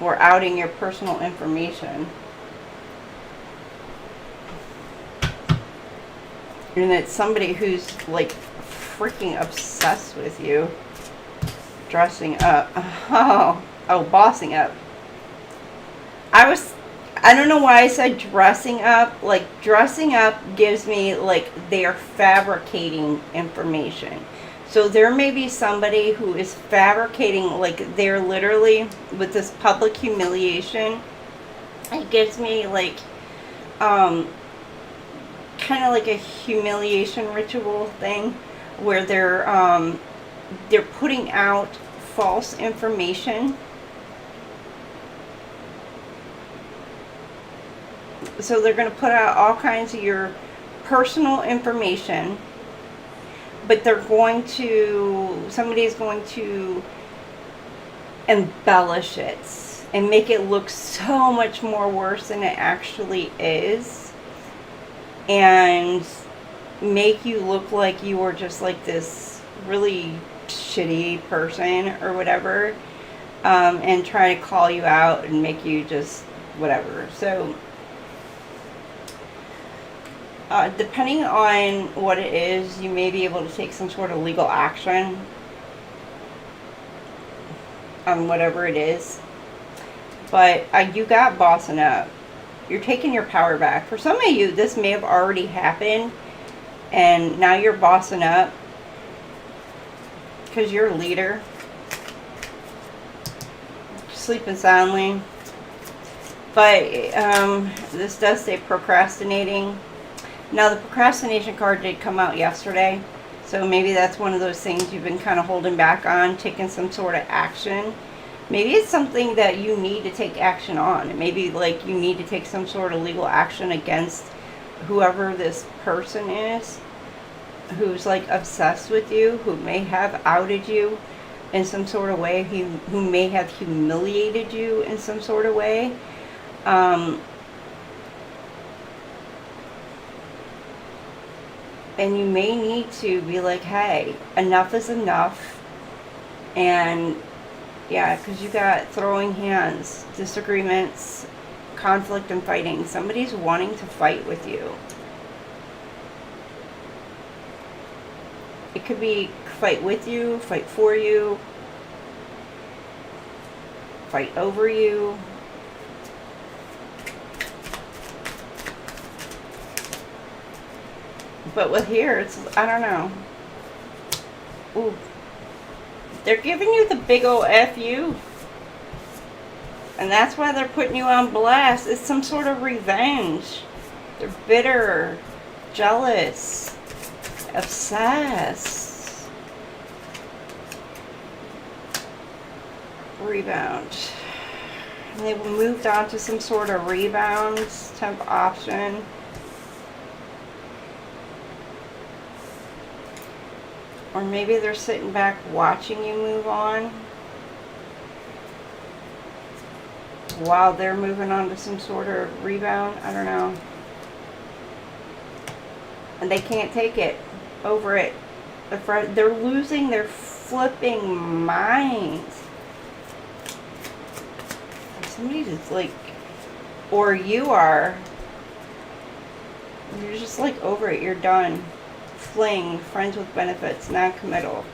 Or outing your personal information. And it's somebody who's like freaking obsessed with you. Dressing up. Oh, bossing up. I don't know why I said dressing up. Like, dressing up gives me like they're fabricating information. So there may be somebody who is fabricating, like they're literally with this public humiliation. It gives me like kind of like a humiliation ritual thing where they're putting out false information. So they're going to put out all kinds of your personal information, but somebody's going to embellish it and make it look so much more worse than it actually is, and make you look like you are just like this really shitty person or whatever, and try to call you out and make you just whatever. So depending on what it is, you may be able to take some sort of legal action on whatever it is. But you got bossing up. You're taking your power back. For some of you, this may have already happened, and now you're bossing up because you're a leader. Sleeping soundly. But this does say procrastinating. Now, the procrastination card did come out yesterday, so maybe that's one of those things you've been kind of holding back on, taking some sort of action. Maybe it's something that you need to take action on. Maybe like you need to take some sort of legal action against whoever this person is, who's like obsessed with you, who may have outed you in some sort of way, who may have humiliated you in some sort of way. And you may need to be like, hey, enough is enough. And yeah, because you got throwing hands, disagreements, conflict and fighting. Somebody's wanting to fight with you. It could be fight with you, fight for you, fight over you. But with here, it's, I don't know. Ooh. They're giving you the big ol' F-U. And that's why they're putting you on blast. It's some sort of revenge. They're bitter, jealous, obsessed. Rebound. And they moved on to some sort of rebound, temp option. Or maybe they're sitting back watching you move on while they're moving on to some sort of rebound. I don't know. And they can't take it, over it. They're losing their flipping minds. Somebody's just like, or you are, you're just like over it, you're done. Fling, friends with benefits, non-committal.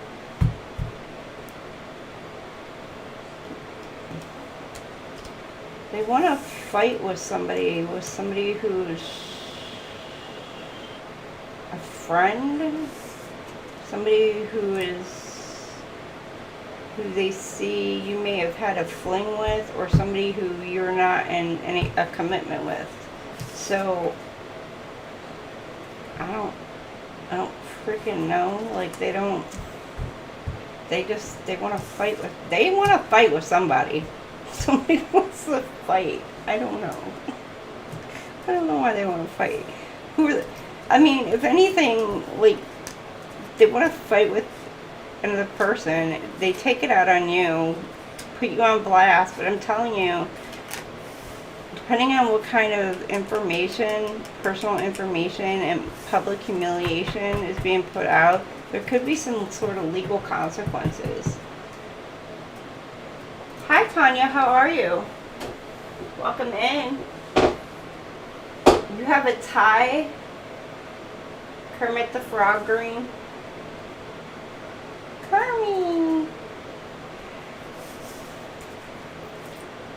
They want to fight with somebody who's a friend, somebody who they see you may have had a fling with, or somebody who you're not in a commitment with. So I don't freaking know. Like, they don't, they want to fight with somebody. Somebody wants to fight. I don't know. I don't know why they want to fight. I mean, if anything, like, they want to fight with another person, they take it out on you, put you on blast, but I'm telling you, depending on what kind of information, personal information, and public humiliation is being put out, there could be some sort of legal consequences. Hi, Tanya. How are you? Welcome in. You have a tie. Kermit the Frog green. Kermit.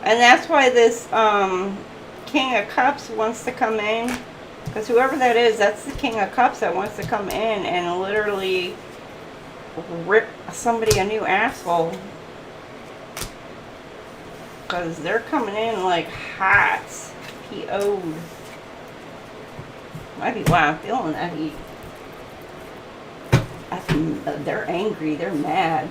And that's why this King of Cups wants to come in. Because whoever that is, that's the King of Cups that wants to come in and literally rip somebody a new asshole. Because they're coming in like hot. PO'd. Might be why I'm feeling that heat. They're angry. They're mad.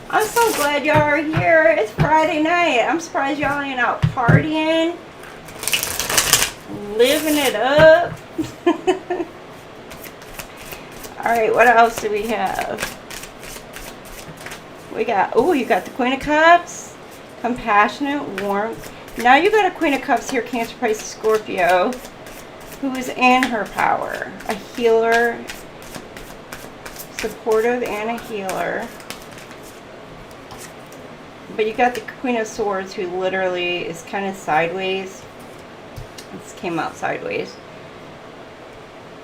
I'm so glad y'all are here. It's Friday night. I'm surprised y'all ain't out partying, living it up. Alright, what else do we have? We got, oh, you got the Queen of Cups, compassionate, warmth. Now you got a Queen of Cups here, Cancer, Pisces, Scorpio, who is in her power. A healer, supportive, and a healer. But you got the Queen of Swords, who literally is kind of sideways. This came out sideways.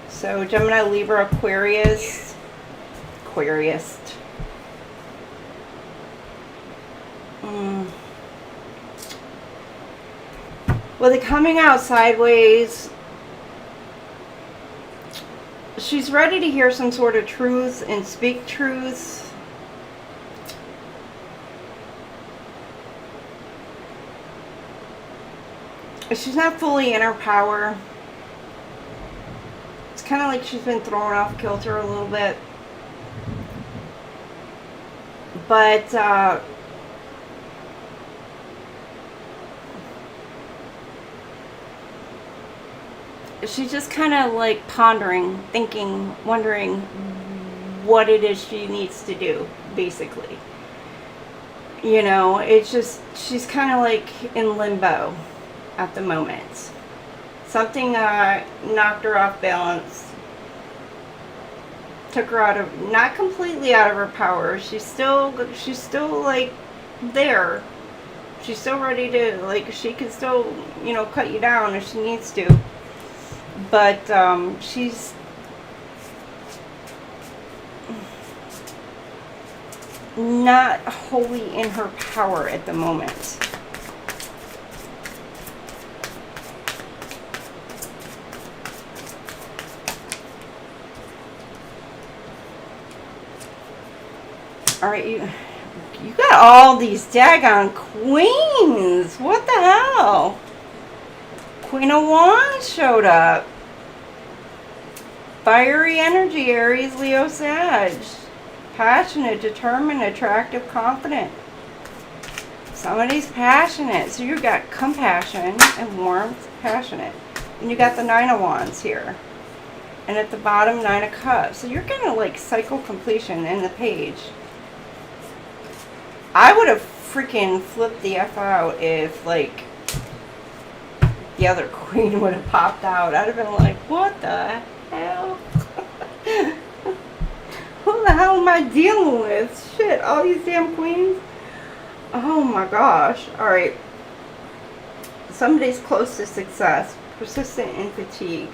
So Gemini, Libra, Aquarius. Aquarius. Well, they're coming out sideways. She's ready to hear some sort of truth and speak truth. She's not fully in her power. It's kind of like she's been thrown off kilter a little bit. But she's just kind of like pondering, thinking, wondering what it is she needs to do, basically. You know, it's just, she's kind of like in limbo at the moment. Something knocked her off balance, took her out of, not completely out of her power. She's still like there. She's still ready to, like, she can still, you know, cut you down if she needs to. But she's not wholly in her power at the moment. All right, you got all these daggone queens. What the hell? Queen of Wands showed up. Fiery energy, Aries, Leo, Sag. Passionate, determined, attractive, confident. Somebody's passionate. So you got compassion and warmth, passionate. And you got the Nine of Wands here. And at the bottom, Nine of Cups. So you're getting like cycle completion in the page. I would have freaking flipped the F out if, like, the other queen would have popped out. I'd have been like, what the hell? Who the hell am I dealing with? Shit, all these damn queens? Oh my gosh. Alright. Somebody's close to success. Persistent in fatigue.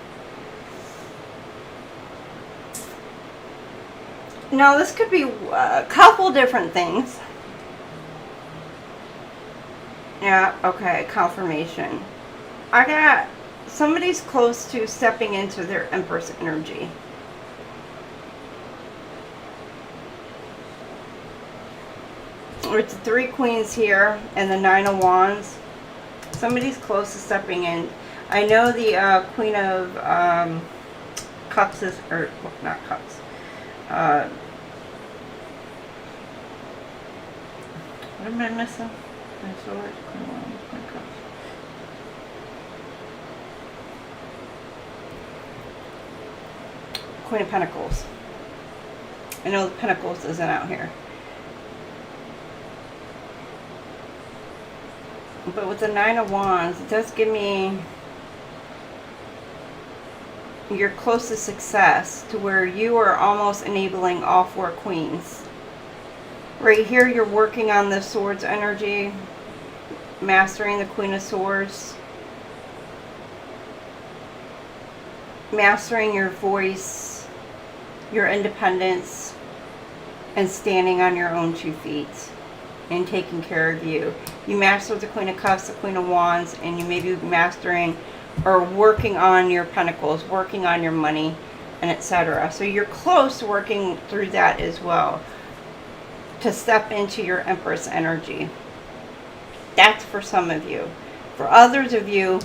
Now, this could be a couple different things. Yeah, okay, confirmation. I got somebody's close to stepping into their Empress energy. It's the 3 queens here and the 9 of wands. Somebody's close to stepping in. I know the Queen of Cups is, or well, not Cups. What am I missing? My sword, Queen of Wands, Queen of Cups. Queen of Pentacles. I know the Pentacles isn't out here. But with the 9 of Wands, it does give me you're close to success, to where you are almost enabling all 4 queens. Right here, you're working on the Swords energy, mastering the Queen of Swords, mastering your voice, your independence, and standing on your own 2 feet and taking care of you. You master the Queen of Cups, the Queen of Wands, and you may be mastering or working on your Pentacles, working on your money, and etc. So you're close to working through that as well, to step into your Empress energy. That's for some of you. For others of you,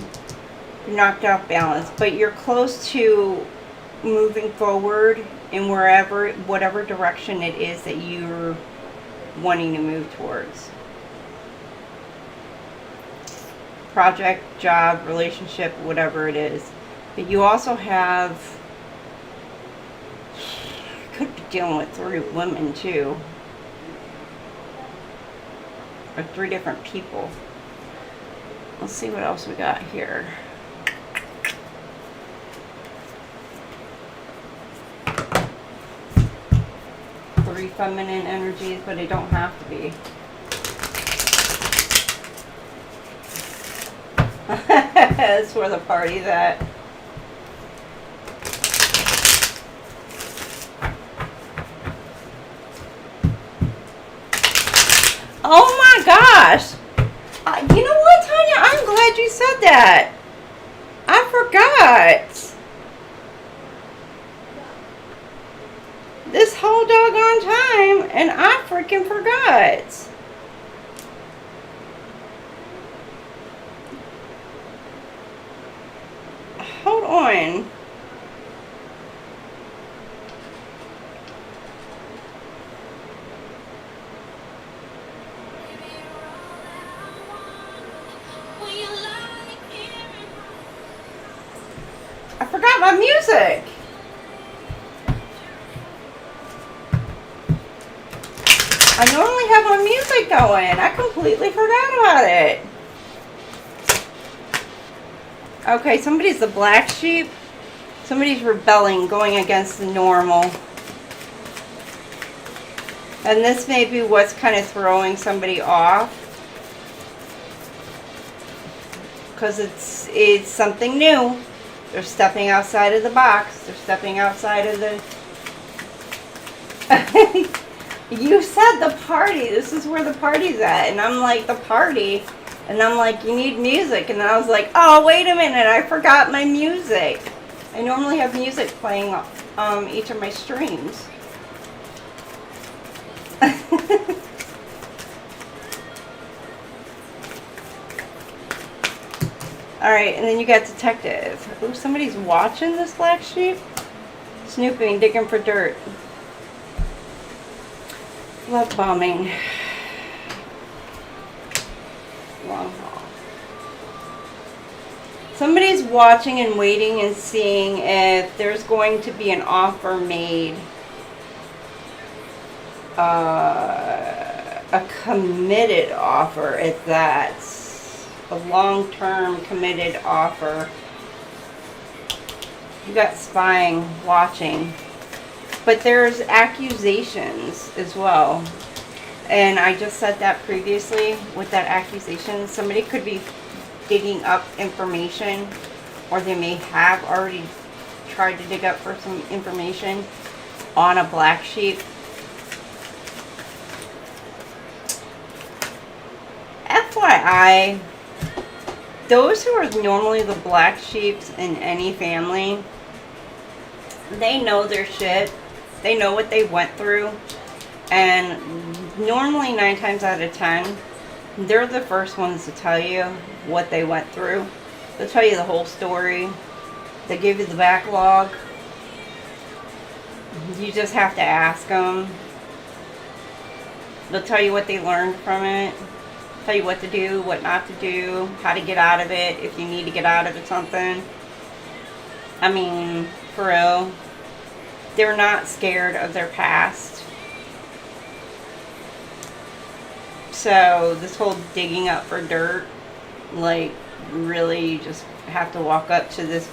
you're knocked off balance, but you're close to moving forward in wherever, whatever direction it is that you're wanting to move towards. Project, job, relationship, whatever it is. But you also have, could be dealing with 3 women too, or 3 different people. Let's see what else we got here. Three feminine energies, but they don't have to be. That's where the party's at. Oh my gosh! You know what, Tanya? I'm glad you said that. I forgot. This whole doggone time, and I freaking forgot. Hold on. I forgot my music. I normally have my music going. I completely forgot about it. Okay, somebody's the black sheep. Somebody's rebelling, going against the normal. And this may be what's kind of throwing somebody off. Because it's something new. They're stepping outside of the box. They're stepping outside of the... You said the party. This is where the party's at. And I'm like, the party... And I'm like, you need music. And then I was like, oh, wait a minute. I forgot my music. I normally have music playing each of my streams. Alright, and then you got detective. Oh, somebody's watching this black sheep? Snooping, digging for dirt. Love bombing. Long haul. Somebody's watching and waiting and seeing if there's going to be an offer made. A committed offer at that. A long-term committed offer. You got spying, watching. But there's accusations as well. And I just said that previously with that accusation. Somebody could be digging up information, or they may have already tried to dig up for some information on a black sheep. FYI, those who are normally the black sheeps in any family, they know their shit. They know what they went through. And normally 9 times out of 10, they're the first ones to tell you what they went through. They'll tell you the whole story. They give you the backlog. You just have to ask them. They'll tell you what they learned from it. Tell you what to do, what not to do, how to get out of it, if you need to get out of it something. I mean, for real. They're not scared of their past. So this whole digging up for dirt, like, really you just have to walk up to this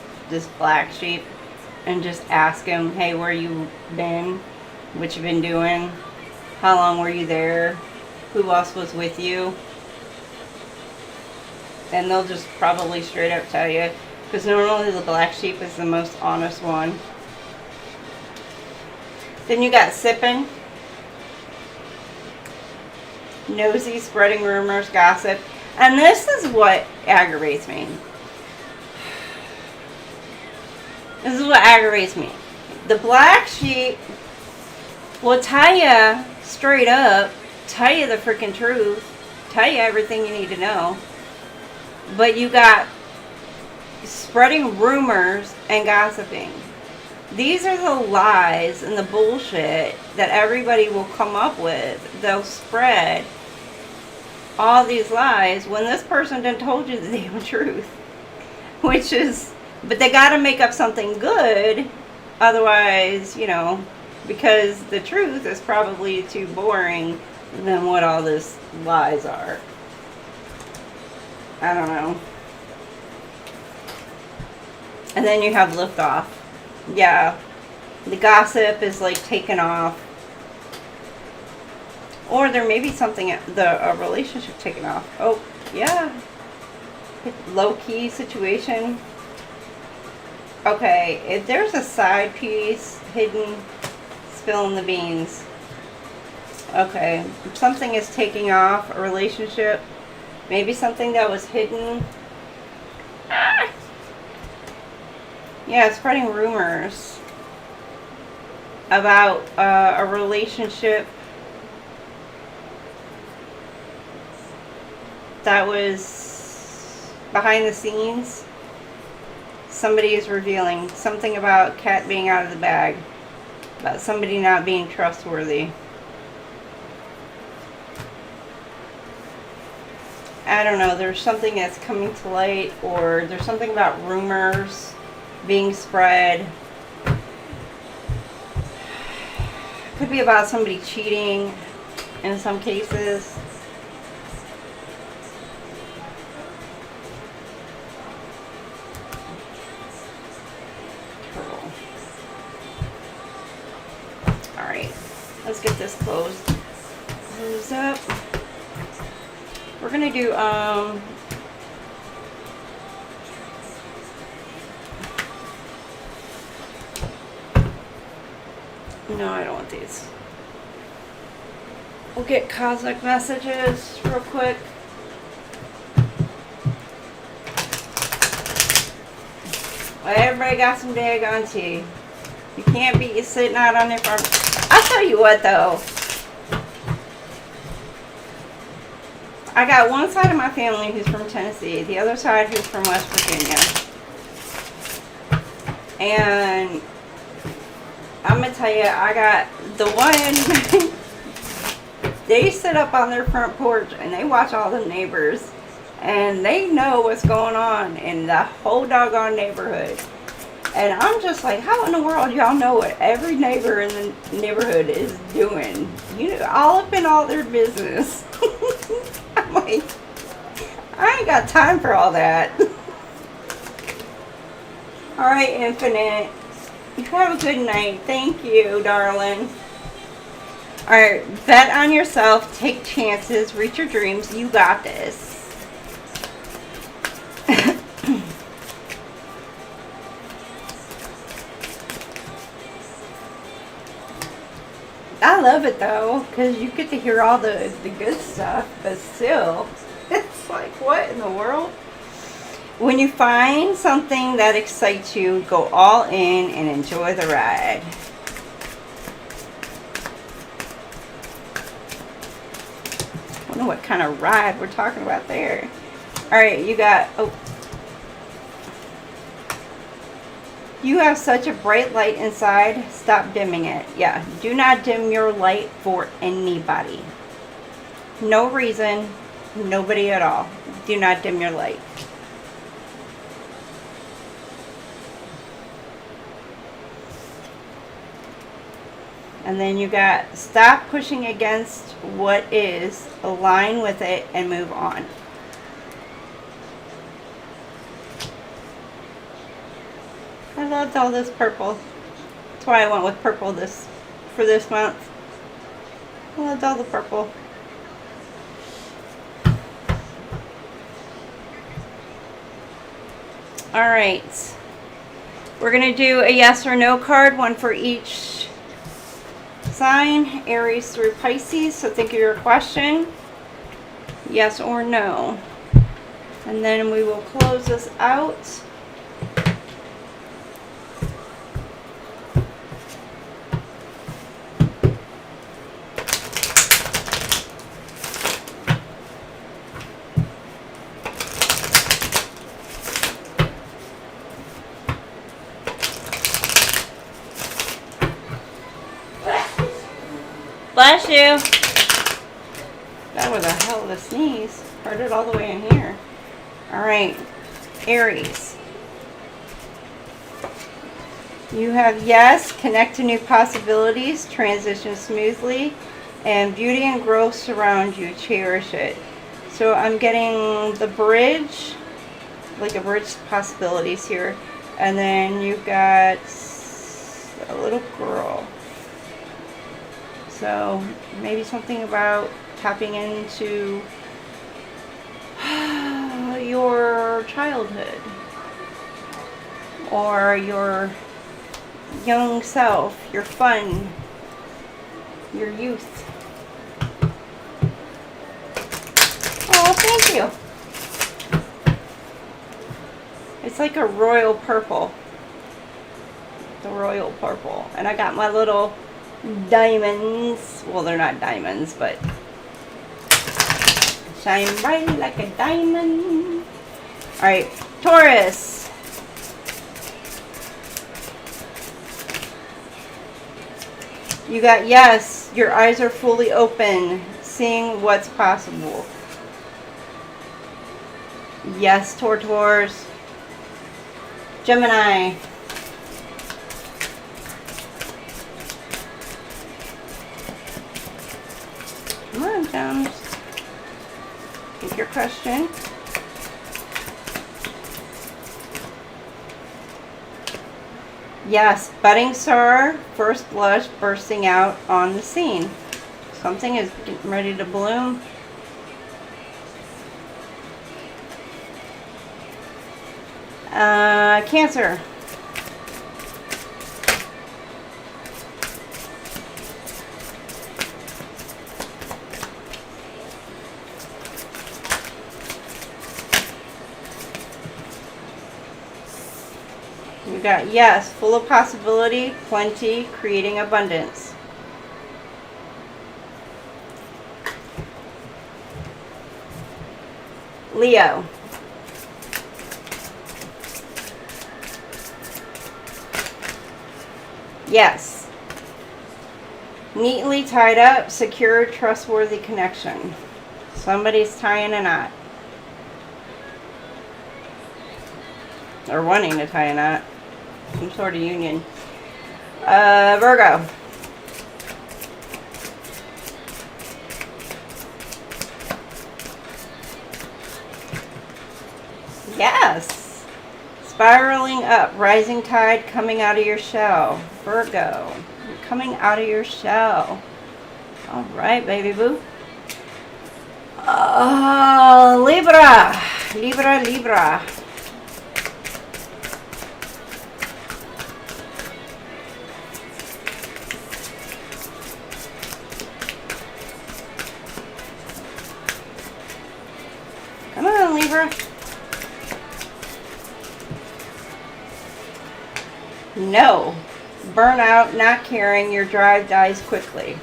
black sheep and just ask him, hey, where you been? What you been doing? How long were you there? Who else was with you? And they'll just probably straight up tell you, because normally the black sheep is the most honest one. Then you got sipping, nosy, spreading rumors, gossip. And this is what aggravates me. This is what aggravates me. The black sheep will tell you straight up, tell you the freaking truth, tell you everything you need to know. But you got spreading rumors and gossiping. These are the lies and the bullshit that everybody will come up with. They'll spread all these lies when this person done told you the damn truth. Which is, but they gotta make up something good. Otherwise, you know, because the truth is probably too boring than what all this lies are. I don't know. And then you have liftoff. Yeah. The gossip is like taken off. Or there may be something, a relationship taken off. Oh, yeah. Low-key situation. Okay, if there's a side piece hidden, spilling the beans. Okay, something is taking off, a relationship. Maybe something that was hidden. Yeah, spreading rumors about a relationship that was behind the scenes. Somebody is revealing something about cat being out of the bag, about somebody not being trustworthy. I don't know, there's something that's coming to light, or there's something about rumors being spread. Could be about somebody cheating in some cases. Alright, let's get this closed. Close up. We're gonna do no, I don't want these. We'll get cosmic messages real quick. Well, everybody got some daggone tea. You can't be sitting out on their farm. I'll tell you what though. I got one side of my family who's from Tennessee, the other side who's from West Virginia. And I'm going to tell you, I got the one, they sit up on their front porch and they watch all the neighbors. And they know what's going on in the whole doggone neighborhood. And I'm just like, how in the world y'all know what every neighbor in the neighborhood is doing? You know, all up in all their business. I'm like, I ain't got time for all that. Alright, Infinite. You have a good night. Thank you, darling. Alright, bet on yourself. Take chances. Reach your dreams. You got this. I love it though, because you get to hear all the good stuff, but still, it's like, what in the world? When you find something that excites you, go all in and enjoy the ride. I don't know what kind of ride we're talking about there. All right, you got, oh. You have such a bright light inside, stop dimming it. Yeah, do not dim your light for anybody. No reason, nobody at all. Do not dim your light. And then you got, stop pushing against what is, align with it and move on. I loved all this purple. That's why I went with purple for this month. I loved all the purple. Alright. We're going to do a yes or no card, one for each sign, Aries through Pisces. So think of your question, yes or no. And then we will close this out. Bless you. That was a hell of a sneeze. Heard it all the way in here. Alright, Aries. You have yes, connect to new possibilities, transition smoothly, and beauty and growth surround you, cherish it. So I'm getting the bridge, like a bridge possibilities here. And then you've got a little girl. So maybe something about tapping into your childhood or your young self, your fun, your youth. Oh, thank you. It's like a royal purple. The royal purple. And I got my little diamonds. Well, they're not diamonds, but shine bright like a diamond. Alright, Taurus. You got yes, your eyes are fully open, seeing what's possible. Yes, Taurus. Gemini. Come on, Gems. Pick your question. Yes, budding star, first blush bursting out on the scene. Something is getting ready to bloom. Cancer. You got yes, full of possibility, plenty, creating abundance. Leo. Yes. Neatly tied up, secure, trustworthy connection. Somebody's tying a knot. Or wanting to tie a knot. Some sort of union. Virgo. Yes. Spiraling up, rising tide coming out of your shell. Virgo. You're coming out of your shell. All right, baby boo. Libra. Libra, Libra. Come on, Libra. No. Burnout, not caring, your drive dies quickly.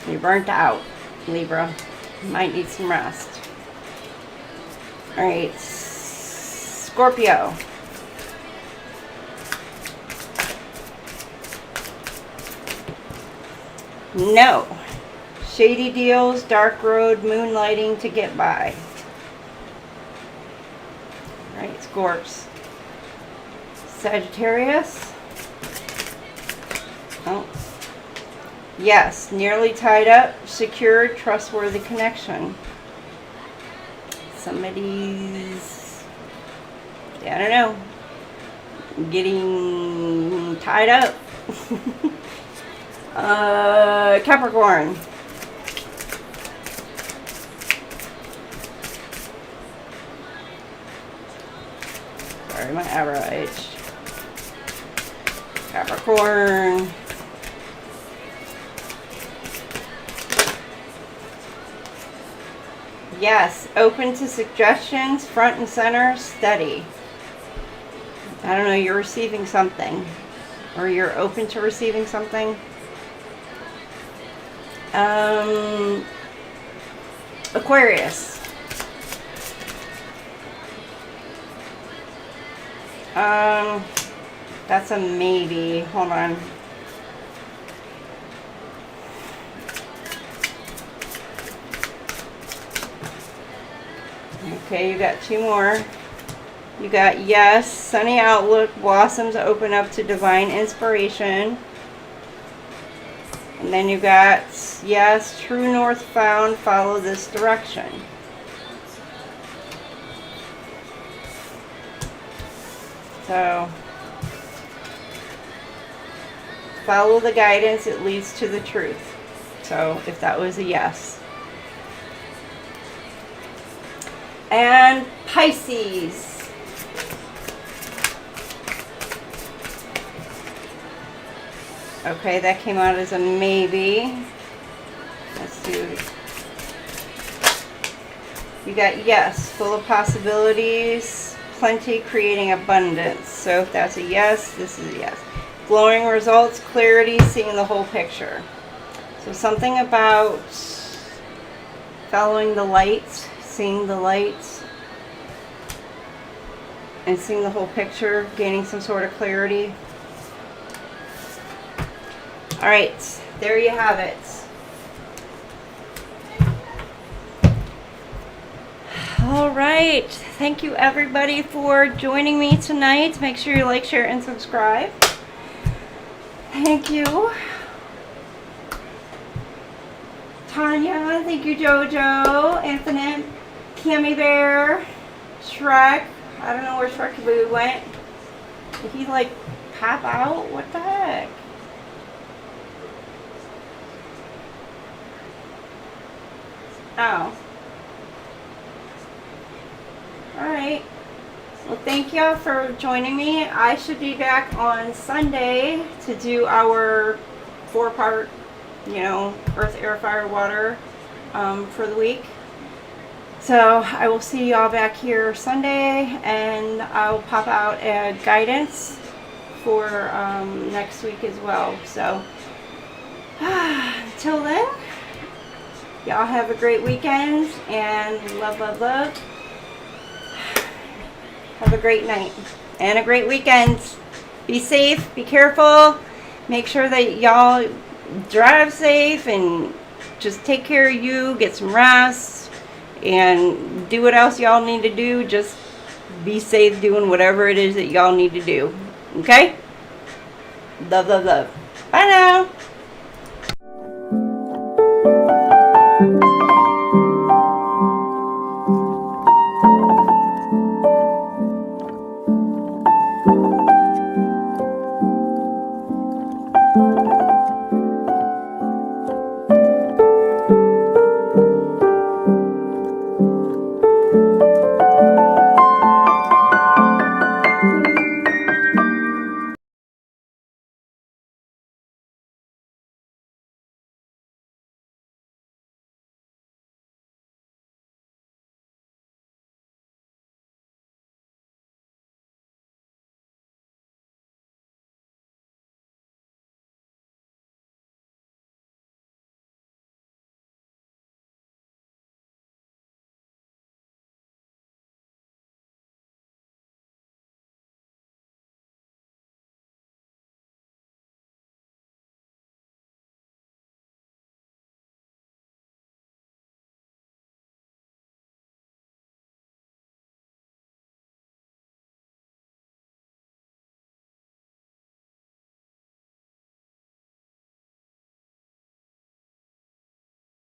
You're burnt out, Libra. You might need some rest. Alright, Scorpio. No. Shady deals, dark road, moonlighting to get by. Alright, Scorps. Sagittarius. Oh. Yes, nearly tied up, secured, trustworthy connection. Somebody's, I don't know, getting tied up. Capricorn. Sorry, my average. Capricorn. Yes, open to suggestions, front and center, steady. I don't know, you're receiving something. Or you're open to receiving something. Aquarius. That's a maybe. Hold on. Okay, you got two more. You got yes, sunny outlook, blossoms open up to divine inspiration. And then you got yes, true north found, follow this direction. So, follow the guidance, it leads to the truth. So, if that was a yes. And Pisces. Okay, that came out as a maybe. Let's do. You got yes, full of possibilities, plenty, creating abundance. So if that's a yes, this is a yes. Glowing results, clarity, seeing the whole picture. So something about following the light, seeing the light, and seeing the whole picture, gaining some sort of clarity. All right, there you have it. All right, thank you everybody for joining me tonight. Make sure you like, share, and subscribe. Thank you, Tanya. Thank you, Jojo, Infinite, Cammy Bear, Shrek. I don't know where Shrek Boo went. Did he like pop out? What the heck? Oh. Alright. Well, thank y'all for joining me. I should be back on Sunday to do our 4-part, Earth, Air, Fire, Water for the week. So I will see y'all back here Sunday, and I'll pop out a guidance for next week as well. So until then, y'all have a great weekend, and love, love, love. Have a great night and a great weekend. Be safe, be careful, make sure that y'all drive safe and just take care of you, get some rest, and do what else y'all need to do. Just be safe doing whatever it is that y'all need to do. Okay? Love, love, love. Bye now.